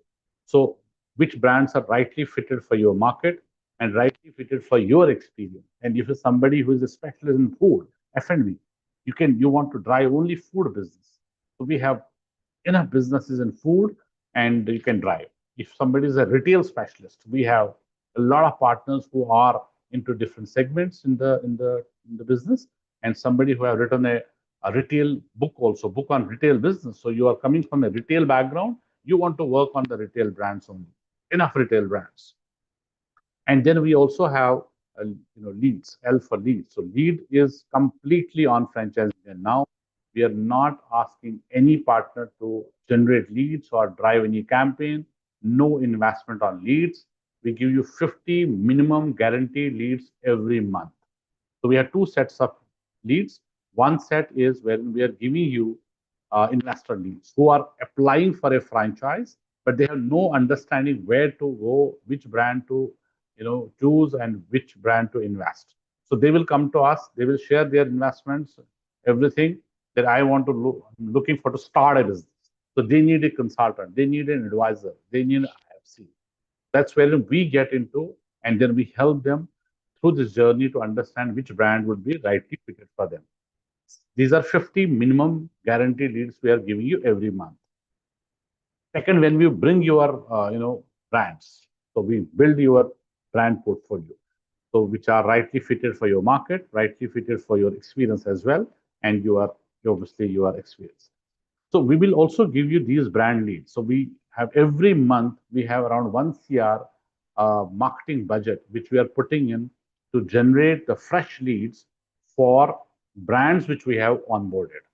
A: So which brands are rightly fitted for your market and rightly fitted for your experience. And if you're somebody who is a specialist in food, F&B, you want to drive only food business. So we have enough businesses in food and you can drive. If somebody is a retail specialist, we have a lot of partners who are into different segments in the business, and somebody who have written a retail book also, book on retail business. So you are coming from a retail background, you want to work on the retail brands only. Enough retail brands. And then we also have leads, L for leads. So lead is completely on franchise. And now we are not asking any partner to generate leads or drive any campaign. No investment on leads. We give you 50 minimum guaranteed leads every month. So we have two sets of leads. One set is when we are giving you investor leads who are applying for a franchise, but they have no understanding where to go, which brand to choose, and which brand to invest. So they will come to us. They will share their investments, everything that I want to I'm looking for to start a business. So they need a consultant. They need an advisor. They need an IFC. That's where we get into, and then we help them through this journey to understand which brand would be rightly fitted for them. These are 50 minimum guaranteed leads we are giving you every month. Second, when we bring your brands, so we build your brand portfolio, so which are rightly fitted for your market, rightly fitted for your experience as well, and obviously your experience. So we will also give you these brand leads. So we have every month we have around 1 CR marketing budget which we are putting in to generate the fresh leads for brands which we have onboarded.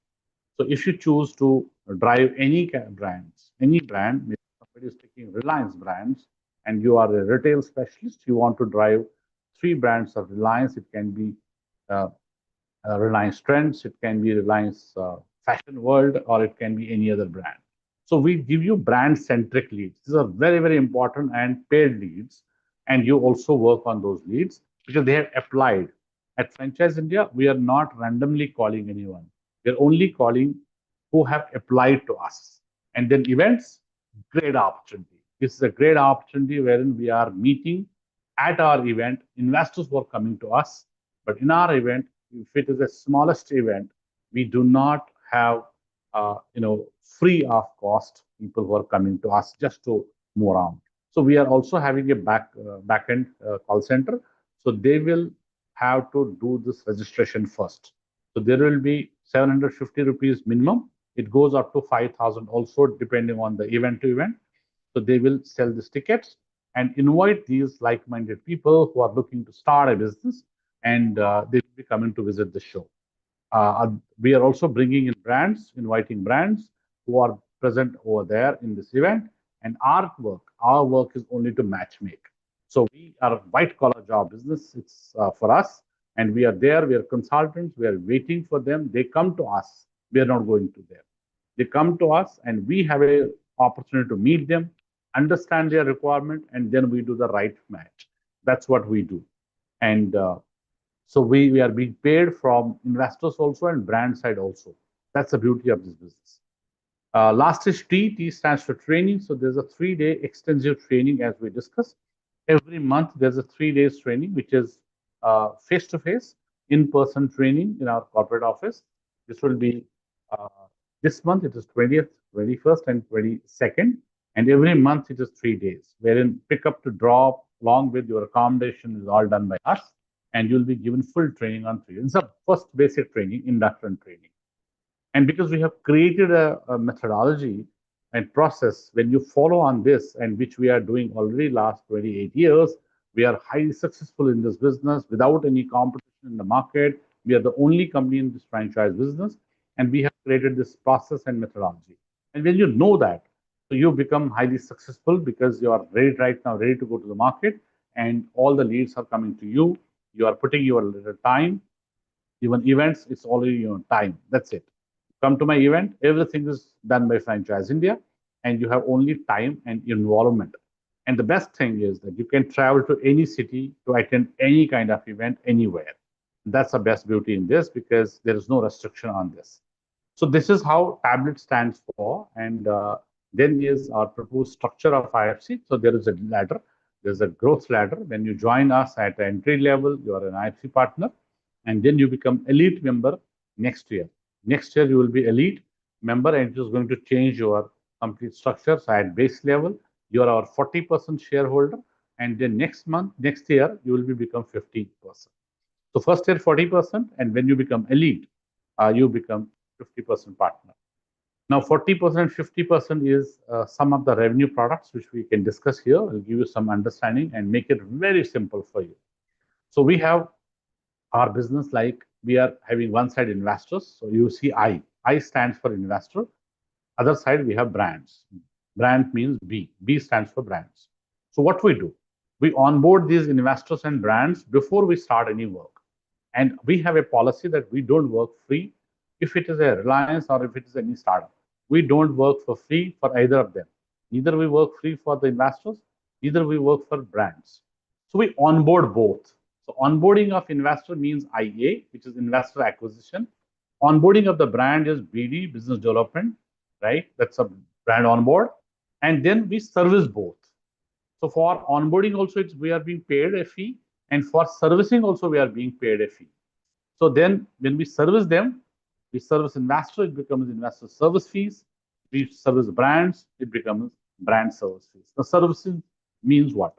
A: So if you choose to drive any brands, any brand, maybe somebody is taking Reliance brands, and you are a retail specialist, you want to drive 3 brands of Reliance. It can be uh, Reliance Trends, it can be Reliance Fashion World, or it can be any other brand. So we give you brand-centric leads. These are very, very important and paid leads, and you also work on those leads because they have applied. At Franchise India, we are not randomly calling anyone. We are only calling who have applied to us. And then events, great opportunity. This is a great opportunity wherein we are meeting at our event investors who are coming to us. But in our event, if it is the smallest event, we do not have free of cost people who are coming to us just to move around. So we are also having a back-end call center. So they will have to do this registration first. So there will be 750 rupees minimum. It goes up to 5,000 also, depending on the event to event. So they will sell these tickets and invite these like-minded people who are looking to start a business, and they will be coming to visit the show. We are also bringing in brands, inviting brands who are present over there in this event. And our work is only to match make. So we are a white collar job business. It's for us, and we are there. We are consultants. We are waiting for them. They come to us. We are not going to them. They come to us, and we have a opportunity to meet them, understand their requirement, and then we do the right match. That's what we do. And so we are being paid from investors also and brand side also. That's the beauty of this business. Last is T. T stands for training. So there's a 3-day extensive training as we discussed. Every month there's a 3 days training, which is face-to-face, in-person training in our corporate office. This will be uh, this month. It is 20th, 21st, and 22nd. And every month it is 3 days, wherein pick up to drop along with your accommodation is all done by us. and you'll be given full training on 3 years. It's a first basic training, induction training. And because we have created a methodology and process, when you follow on this, and which we are doing already last 28 years, we are highly successful in this business without any competition in the market. We are the only company in this franchise business, and we have created this process and methodology. And when you know that, so you become highly successful because you are ready right now, ready to go to the market, and all the leads are coming to you. You are putting your little time, even events, it's already your time. That's it. Come to my event, everything is done by Franchise India, and you have only time and involvement. And the best thing is that you can travel to any city to attend any kind of event anywhere. That's the best beauty in this because there is no restriction on this. So this is how tablet stands for, and then is our proposed structure of IFC. So there is a ladder, there's a growth ladder. When you join us at entry level, you are an IFC partner, and then you become elite member next year. Next year you will be elite member, and it is going to change your complete structure. So at base level, you are our 40% shareholder, and then next year you will be become 50%. So first year 40%, and when you become elite, you become 50% partner. Now 40%, 50% is some of the revenue products which we can discuss here. I'll give you some understanding and make it very simple for you. So we have our business like we are having one side investors. So you see I. I stands for investor. Other side we have brands. Brand means B. B stands for brands. So what we do? We onboard these investors and brands before we start any work. And we have a policy that we don't work free if it is a Reliance or if it is any startup. We don't work for free for either of them. Neither we work free for the investors, neither we work for brands. So we onboard both. So onboarding of investor means IA, which is investor acquisition. Onboarding of the brand is BD, business development, right? That's a brand onboard. And then we service both. So for onboarding also, we are being paid a fee, and for servicing also we are being paid a fee. So then when we service them, we service investor, it becomes investor service fees. We service brands, it becomes brand service fees. The servicing means what?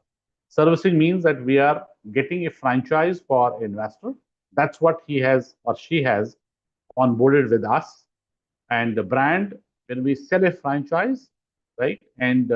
A: Servicing means that we are getting a franchise for investor. That's what he has or she has onboarded with us. And the brand, when we sell a franchise, right? And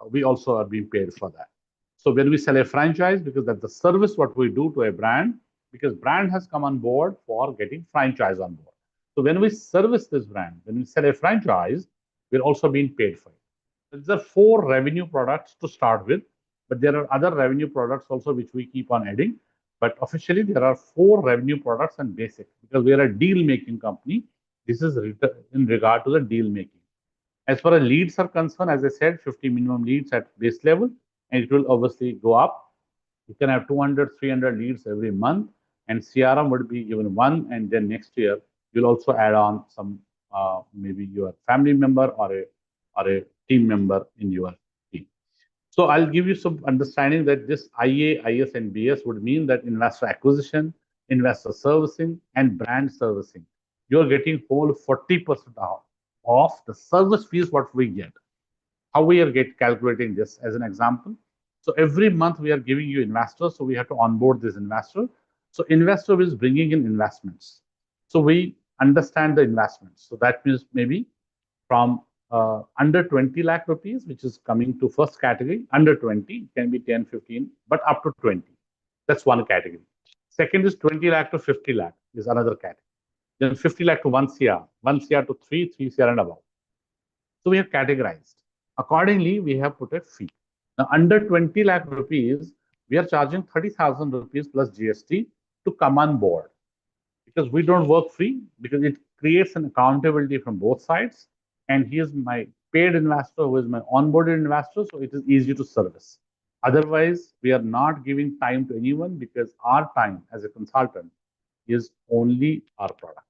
A: we also are being paid for that. So when we sell a franchise, because that's the service what we do to a brand, because brand has come on board for getting franchise on board. So when we service this brand, when we sell a franchise, we're also being paid for it. There are 4 revenue products to start with, but there are other revenue products also which we keep on adding. But officially, there are 4 revenue products and basic because we are a deal making company. This is in regard to the deal making. As far as leads are concerned, as I said, 50 minimum leads at base level, and it will obviously go up. You can have 200, 300 leads every month, and CRM would be given 1, and then next year you'll also add on some maybe your family member or a team member in your team. So I'll give you some understanding that this IA, IS, and BS would mean that investor acquisition, investor servicing, and brand servicing. You're getting whole 40% off the service fees what we get. How we are calculating this as an example. So every month we are giving you investors, so we have to onboard this investor. So investor is bringing in investments. So we understand the investments. So that means maybe from under 20 lakh rupees, which is coming to first category, under 20, can be 10, 15, but up to 20. That's one category. Second is 20 lakh to 50 lakh is another category. Then 50 lakh to 1 CR, 1 CR to 3 CR and above. So we have categorized. Accordingly, we have put a fee. Now, under 20 lakh rupees, we are charging 30,000 rupees plus GST to come on board. Because we don't work free, because it creates an accountability from both sides. And he is my paid investor, who is my onboarded investor, so it is easy to service. Otherwise, we are not giving time to anyone because our time as a consultant is only our product.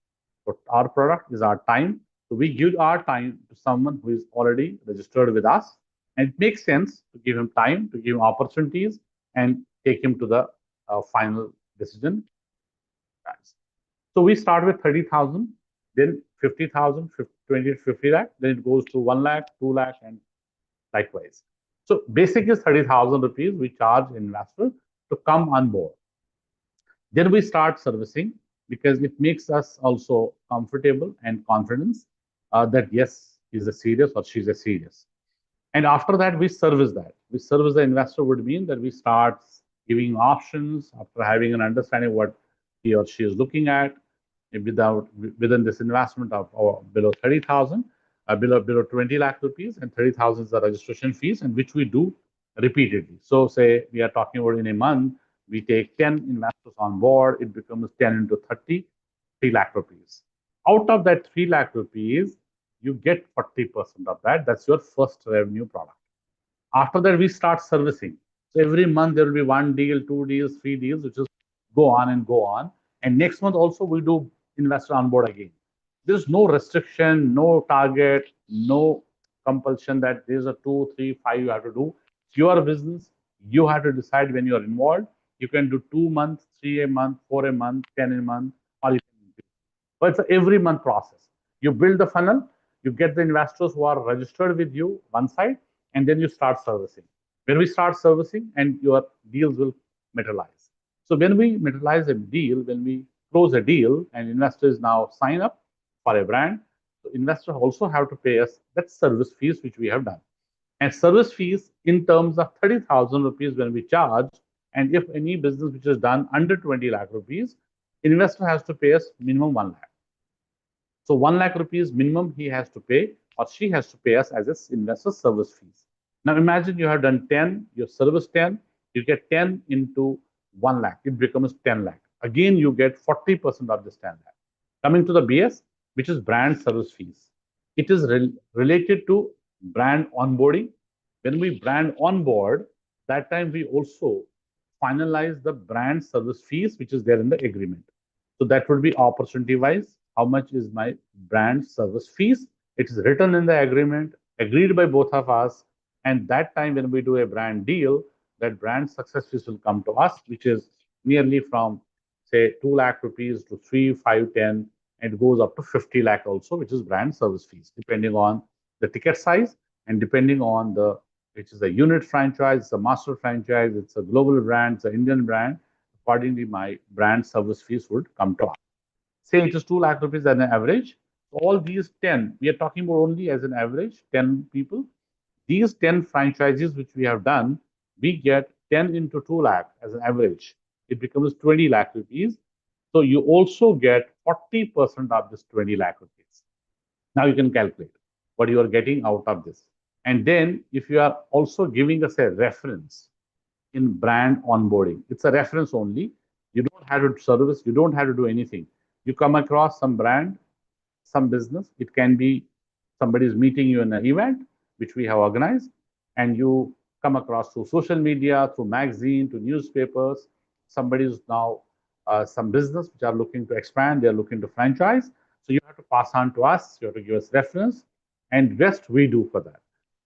A: So our product is our time. So we give our time to someone who is already registered with us. And it makes sense to give him time, to give him opportunities, and take him to the final decision. So we start with 30,000, then 50,000, 20 to 50 lakh, then it goes to 1 lakh, 2 lakh, and likewise. So basic is 30,000 rupees we charge investor to come on board. Then we start servicing because it makes us also comfortable and confidence that yes, he's a serious or she's a serious. And after that, we service that. We service the investor would mean that we start giving options after having an understanding what he or she is looking at without within this investment of or below 30,000, below 20 lakh rupees, and 30,000 is the registration fees, and which we do repeatedly. So say we are talking about in a month, we take 10 investors on board, it becomes 10 into 30, 3 lakh rupees. Out of that 3 lakh rupees, you get 40% of that. That's your first revenue product. After that, we start servicing. So every month there will be one deal, two deals, three deals, which is go on and go on. And next month also we do investor on board again. There's no restriction, no target, no compulsion that there's a two, three, five you have to do. It's your business. You have to decide when you're involved. You can do 2 months, 3 a month, 4 a month, 10 a month, or you can do. But it's an every month process. You build the funnel, you get the investors who are registered with you one side, and then you start servicing. When we start servicing, and your deals will materialize. So when we materialize a deal, when we close a deal, and investors now sign up for a brand, so investors also have to pay us that service fees which we have done. And service fees in terms of 30,000 rupees when we charge, and if any business which is done under 20 lakh rupees, investor has to pay us minimum 1 lakh. So 1 lakh rupees minimum he has to pay or she has to pay us as a investor service fees. Now imagine you have done 10, you service 10, you get 10 into 1 lakh, it becomes 10 lakh. Again, you get 40% of this 10 lakh. Coming to the BS, which is brand service fees. It is related to brand onboarding. When we brand onboard, that time we also finalize the brand service fees, which is there in the agreement. So that would be opportunity wise. How much is my brand service fees? It is written in the agreement, agreed by both of us. And that time when we do a brand deal, that brand success fees will come to us, which is nearly from say 2 lakh rupees to 3, 5, 10, and it goes up to 50 lakh also, which is brand service fees, depending on the ticket size and depending on the which is a unit franchise, it's a master franchise, it's a global brand, it's an Indian brand. Accordingly, my brand service fees would come to us. Say it is 2 lakh rupees as an average. All these 10, we are talking about only as an average, 10 people. These 10 franchises which we have done, we get 10 into 2 lakh as an average. It becomes 20 lakh rupees. So you also get 40% of this 20 lakh rupees. Now you can calculate what you are getting out of this. And then if you are also giving us a reference in brand onboarding, it's a reference only. You don't have to service, you don't have to do anything. You come across some brand, some business. It can be somebody is meeting you in an event, which we have organized, and you come across through social media, through magazine, to newspapers. Somebody is now some business which are looking to expand, they are looking to franchise. So you have to pass on to us, you have to give us reference, and rest we do for that.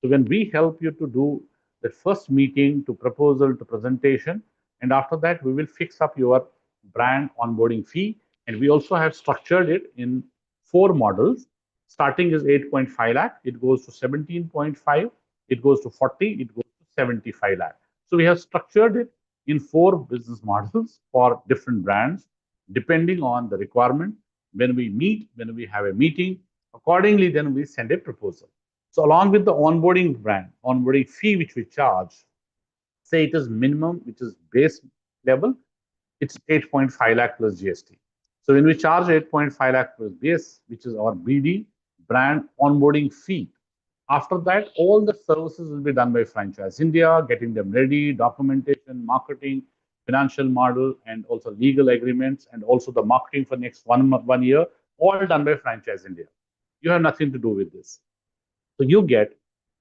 A: So when we help you to do the first meeting to proposal to presentation, and after that we will fix up your brand onboarding fee, and we also have structured it in four models. Starting is 8.5 lakh, it goes to 17.5, it goes to 40, it goes to 75 lakh. So we have structured it in four business models for different brands, depending on the requirement. When we meet, when we have a meeting, accordingly, then we send a proposal. So along with the onboarding brand, onboarding fee which we charge, say it is minimum, which is base level, it's 8.5 lakh plus GST. So when we charge 8.5 lakh plus base, which is our BD, brand onboarding fee, after that, all the services will be done by Franchise India, getting them ready, documentation, marketing, financial model, and also legal agreements, and also the marketing for next 1 year, all done by Franchise India. You have nothing to do with this. So you get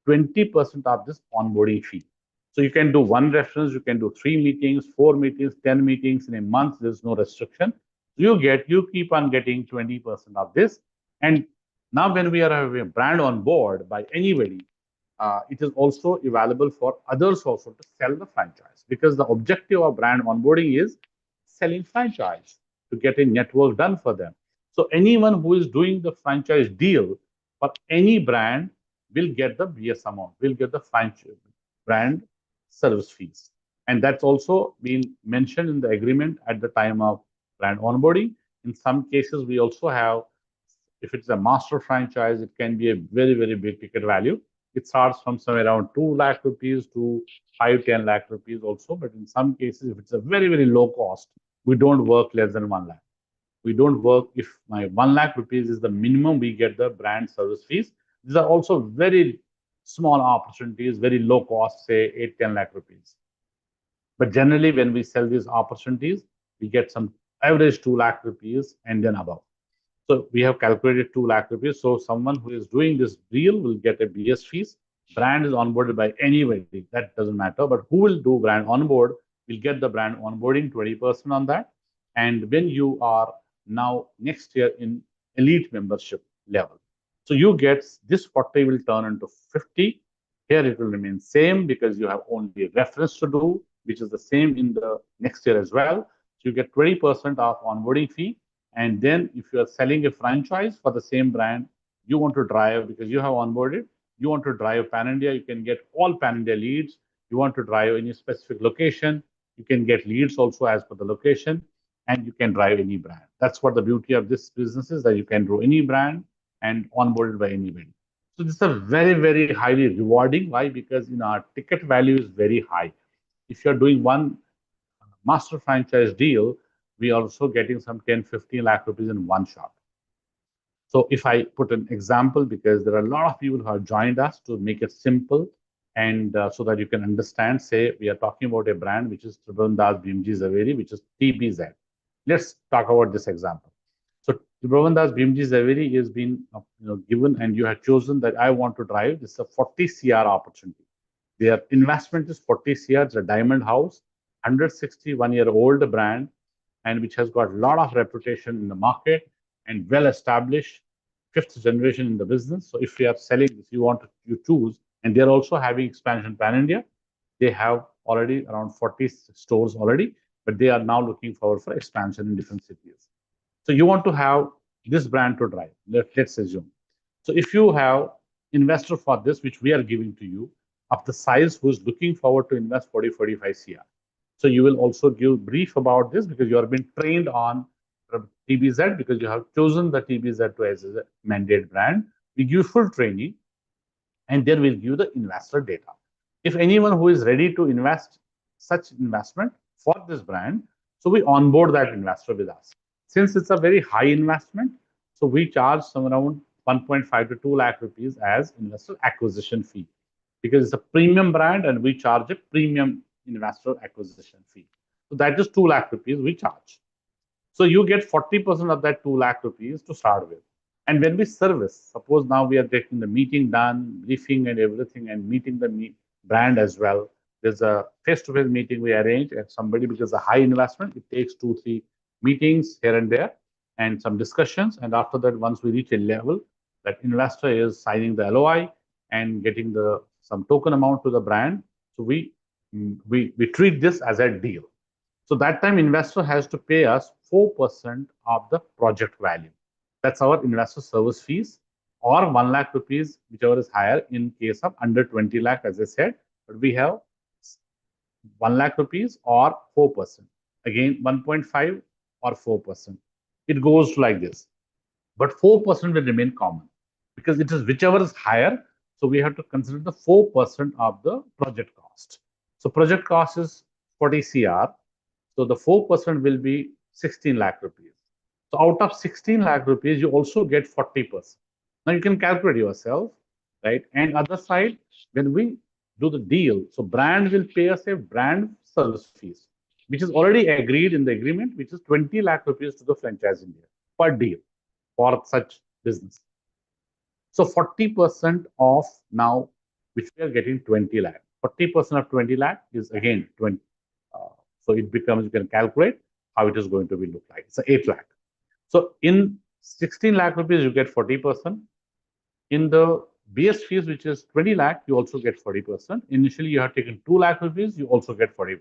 A: 20% of this onboarding fee. So you can do one reference, you can do 3 meetings, 4 meetings, 10 meetings in a month. There's no restriction. You keep on getting 20% of this. And now when we are having a brand on board by anybody, it is also available for others also to sell the franchise, because the objective of brand onboarding is selling franchise to get a network done for them. So anyone who is doing the franchise deal for any brand will get the BS amount, will get the franchise brand service fees. And that's also been mentioned in the agreement at the time of brand onboarding. In some cases, we also have, if it's a master franchise, it can be a very, very big ticket value. It starts from somewhere around 2 lakh rupees to 5, 10 lakh rupees also. But in some cases, if it's a very, very low cost, we don't work less than 1 lakh. We don't work if my 1 lakh rupees is the minimum we get the brand service fees. These are also very small opportunities, very low cost, say 8, 10 lakh rupees. But generally, when we sell these opportunities, we get some average 2 lakh rupees and then above. So we have calculated 2 lakh rupees. So someone who is doing this deal will get a BS fees. Brand is onboarded by anybody. That doesn't matter. But who will do brand onboard will get the brand onboarding 20% on that. And when you are now next year in elite membership level, so you get this 40 will turn into 50. Here it will remain same because you have only reference to do, which is the same in the next year as well. So you get 20% of onboarding fee. And then if you are selling a franchise for the same brand, you want to drive because you have onboarded, you want to drive Pan India, you can get all Pan India leads. You want to drive any specific location, you can get leads also as per the location, and you can drive any brand. That's what the beauty of this business is, that you can do any brand and onboarded by anybody. So this is a very, very highly rewarding. Why? Because our ticket value is very high. If you're doing one master franchise deal, we are also getting some 10, 15 lakh rupees in one shot. So if I put an example, because there are a lot of people who have joined us to make it simple and so that you can understand, say we are talking about a brand which is Tribhuvandas Bhimji Zaveri, which is TBZ. Let's talk about this example. So Tribhuvandas Bhimji Zaveri is been given, and you have chosen that I want to drive. This is a 40 CR opportunity. Their investment is 40 CR. It's a diamond house, 161-year-old brand, and which has got a lot of reputation in the market and well established, fifth generation in the business. So if you are selling this, you choose, and they're also having expansion pan India. They have already around 40 stores already, but they are now looking forward for expansion in different cities. So you want to have this brand to drive. Let's assume. So if you have investor for this, which we are giving to you, of the size who's looking forward to invest 40, 45 CR. So you will also give brief about this because you have been trained on TBZ because you have chosen the TBZ to as a mandate brand. We give full training and then we'll give the investor data. If anyone who is ready to invest such investment for this brand, so we onboard that investor with us. Since it's a very high investment, so we charge some around 1.5 to 2 lakh rupees as investor acquisition fee because it's a premium brand and we charge a premium investor acquisition fee. So that is 2 lakh rupees we charge. So you get 40% of that 2 lakh rupees to start with. And when we service, suppose now we are getting the meeting done, briefing and everything, and meeting the brand as well. There's a face-to-face meeting we arrange at somebody because the high investment, it takes 2, 3 meetings here and there and some discussions. And after that, once we reach a level, that investor is signing the LOI and getting some token amount to the brand. So we treat this as a deal. So that time investor has to pay us 4% of the project value. That's our investor service fees, or 1 lakh rupees, whichever is higher in case of under 20 lakh, as I said. But we have 1 lakh rupees or 4%. Again, 1.5 or 4%. It goes like this. But 4% will remain common because it is whichever is higher. So we have to consider the 4% of the project cost. So project cost is 40 CR. So the 4% will be 16 lakh rupees. So out of 16 lakh rupees, you also get 40%. Now you can calculate yourself, right? And other side, when we do the deal, so brand will pay us a brand service fees, which is already agreed in the agreement, which is 20 lakh rupees to the franchise India per deal for such business. So 40% of now, which we are getting 20 lakh. 40% of 20 lakh is again 20. So it becomes, you can calculate how it is going to be look like. It's 8 lakh. So in 16 lakh rupees, you get 40%. In the BS fees, which is 20 lakh, you also get 40%. Initially, you have taken 2 lakh rupees, you also get 40%.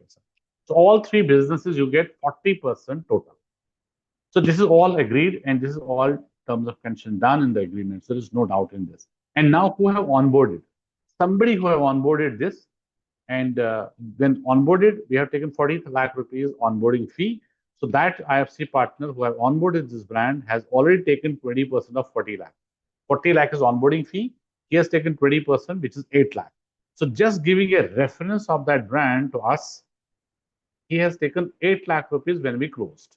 A: So all three businesses, you get 40% total. So this is all agreed, and this is all terms of condition done in the agreement. So there is no doubt in this. And now who have onboarded? Somebody who have onboarded this And then onboarded, we have taken 40 lakh rupees onboarding fee. So that IFC partner who have onboarded this brand has already taken 20% of 40 lakh. 40 lakh is onboarding fee. He has taken 20%, which is 8 lakh. So just giving a reference of that brand to us, he has taken 8 lakh rupees when we closed.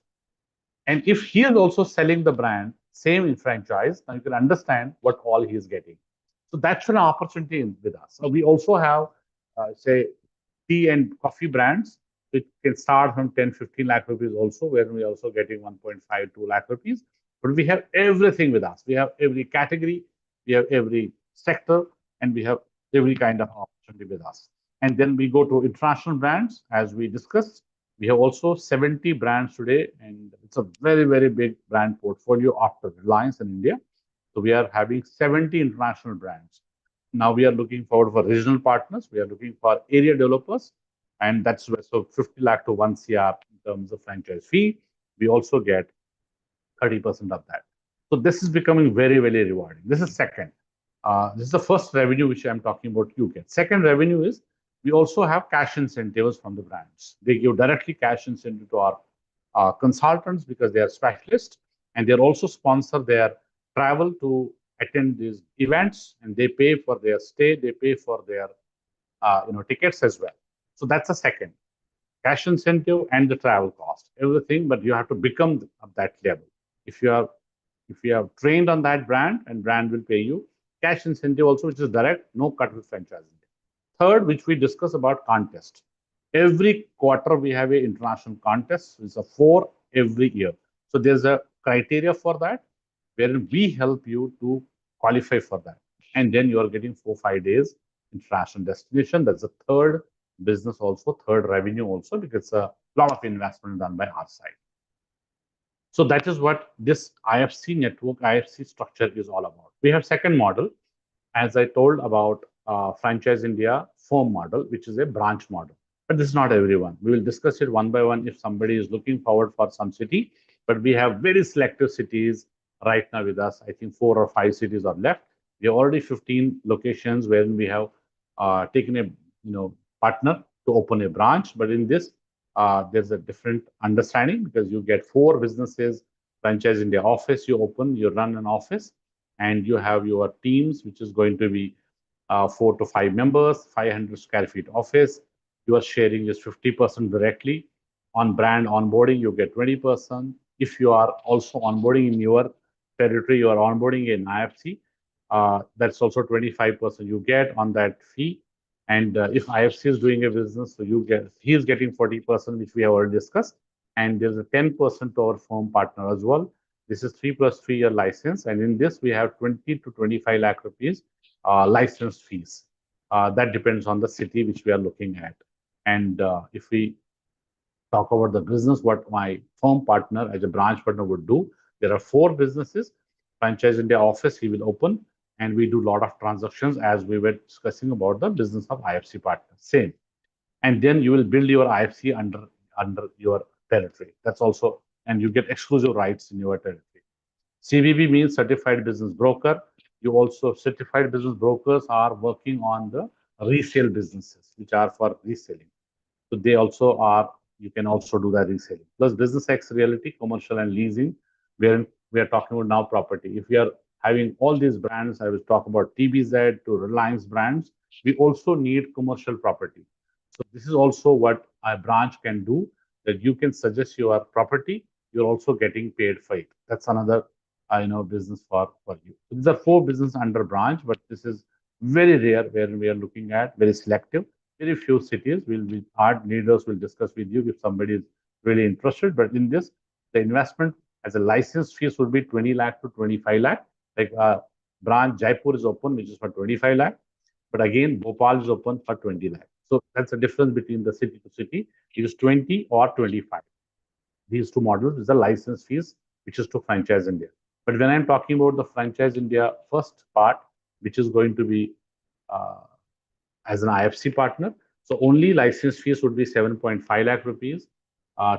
A: And if he is also selling the brand, same in franchise, now you can understand what all he is getting. So that's an opportunity with us. So we also have, say, tea and coffee brands, which can start from 10, 15 lakh rupees also, where we are also getting 1.5, 2 lakh rupees. But we have everything with us. We have every category, we have every sector, and we have every kind of opportunity with us. And then we go to international brands, as we discussed. We have also 70 brands today, and it's a very, very big brand portfolio after Reliance in India. So we are having 70 international brands. Now we are looking forward for regional partners. We are looking for area developers, and that's where so 50 lakh to 1 CR in terms of franchise fee. We also get 30% of that. So this is becoming very, very rewarding. This is second. This is the first revenue which I'm talking about you get. Second revenue is we also have cash incentives from the brands. They give directly cash incentive to our consultants because they are specialists, and they also sponsor their travel to attend these events, and they pay for their stay, they pay for their tickets as well. So that's a second cash incentive and the travel cost, everything. But you have to become of that level. If you are if you have trained on that brand, and brand will pay you cash incentive also, which is direct, no cut with franchising. Third, which we discuss about contest. Every quarter we have a international contest. It's a 4 every year. So there's a criteria for that, wherein we help you to qualify for that. And then you are getting 4, 5 days international destination. That's the third business also, third revenue also, because a lot of investment done by our side. So that is what this IFC network, IFC structure is all about. We have second model, as I told about Franchise India firm model, which is a branch model. But this is not everyone. We will discuss it one by one if somebody is looking forward for some city. But we have very selective cities right now with us. I think 4 or 5 cities are left. We have already 15 locations wherein we have taken a partner to open a branch. But in this, there's a different understanding because you get 4 businesses, Franchise India office, you open, you run an office, and you have your teams, which is going to be 4 to 5 members, 500 square feet office. You are sharing just 50% directly. On brand onboarding, you get 20%. If you are also onboarding in your territory, you are onboarding an IFC, that's also 25% you get on that fee. And if IFC is doing a business, so he is getting 40%, which we have already discussed. And there's a 10% to our firm partner as well. This is 3 plus 3 year license. And in this, we have 20 to 25 lakh rupees license fees. That depends on the city which we are looking at. And if we talk about the business, what my firm partner as a branch partner would do, there are 4 businesses. Franchise India office he will open, and we do a lot of transactions as we were discussing about the business of IFC partner. Same. And then you will build your IFC under your territory. That's also, and you get exclusive rights in your territory. CBB means certified business broker. You also certified business brokers are working on the resale businesses, which are for reselling. So they also are, you can also do that reselling. Plus Business X Reality, commercial and leasing, where we are talking about now property. If we are having all these brands, I will talk about TBZ to Reliance brands, we also need commercial property. So this is also what a branch can do, that you can suggest your property, you're also getting paid for it. That's another business for you. So these are 4 business under branch, but this is very rare where we are looking at, very selective. Very few cities will be, our leaders will discuss with you if somebody is really interested. But in this, the investment as a license fees would be 20 lakh to 25 lakh. Like branch Jaipur is open, which is for 25 lakh. But again, Bhopal is open for 20 lakh. So that's the difference between the city to city. It is 20 or 25. These 2 models is the license fees, which is to Franchise India. But when I'm talking about the Franchise India first part, which is going to be as an IFC partner, so only license fees would be 7.5 lakh rupees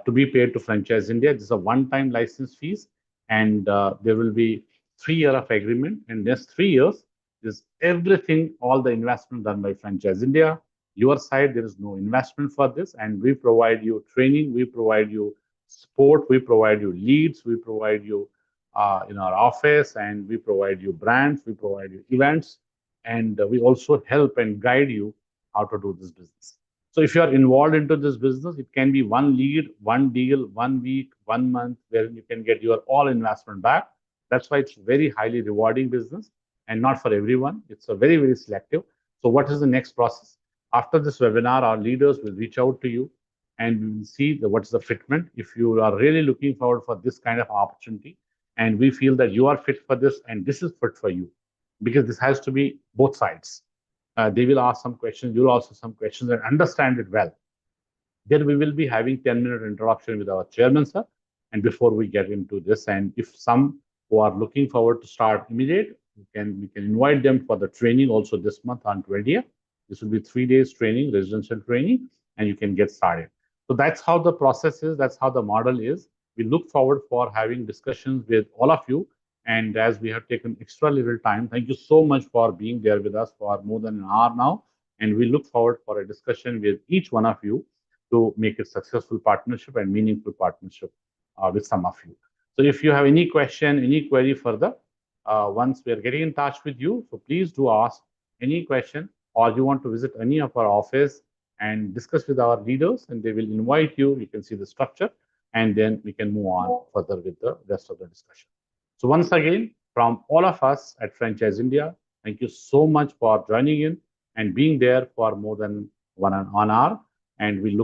A: to be paid to Franchise India. This is a one-time license fees, and there will be 3 year of agreement. And next 3 years is everything, all the investment done by Franchise India, your side. There is no investment for this, and we provide you training, we provide you support, we provide you leads, we provide you in our office, and we provide you brands, we provide you events, and we also help and guide you how to do this business. So if you are involved into this business, it can be one lead, one deal, 1 week, 1 month, where you can get your all investment back. That's why it's very highly rewarding business and not for everyone. It's a very, very selective. So what is the next process? After this webinar, our leaders will reach out to you and we will see what's the fitment. If you are really looking forward for this kind of opportunity and we feel that you are fit for this and this is fit for you, because this has to be both sides. They will ask some questions, you'll ask some questions and understand it well. Then we will be having 10-minute introduction with our chairman, sir. And before we get into this, and if some who are looking forward to start immediate, we can invite them for the training also this month on 20th. This will be 3 days training, residential training, and you can get started. So that's how the process is. That's how the model is. We look forward for having discussions with all of you. And as we have taken extra little time, thank you so much for being there with us for more than an hour now. And we look forward for a discussion with each one of you to make a successful partnership and meaningful partnership with some of you. So if you have any question, any query further, once we are getting in touch with you, so please do ask any question, or you want to visit any of our office and discuss with our leaders, and they will invite you. You can see the structure, and then we can move on further with the rest of the discussion. So once again, from all of us at Franchise India, thank you so much for joining in and being there for more than 1 hour. And we look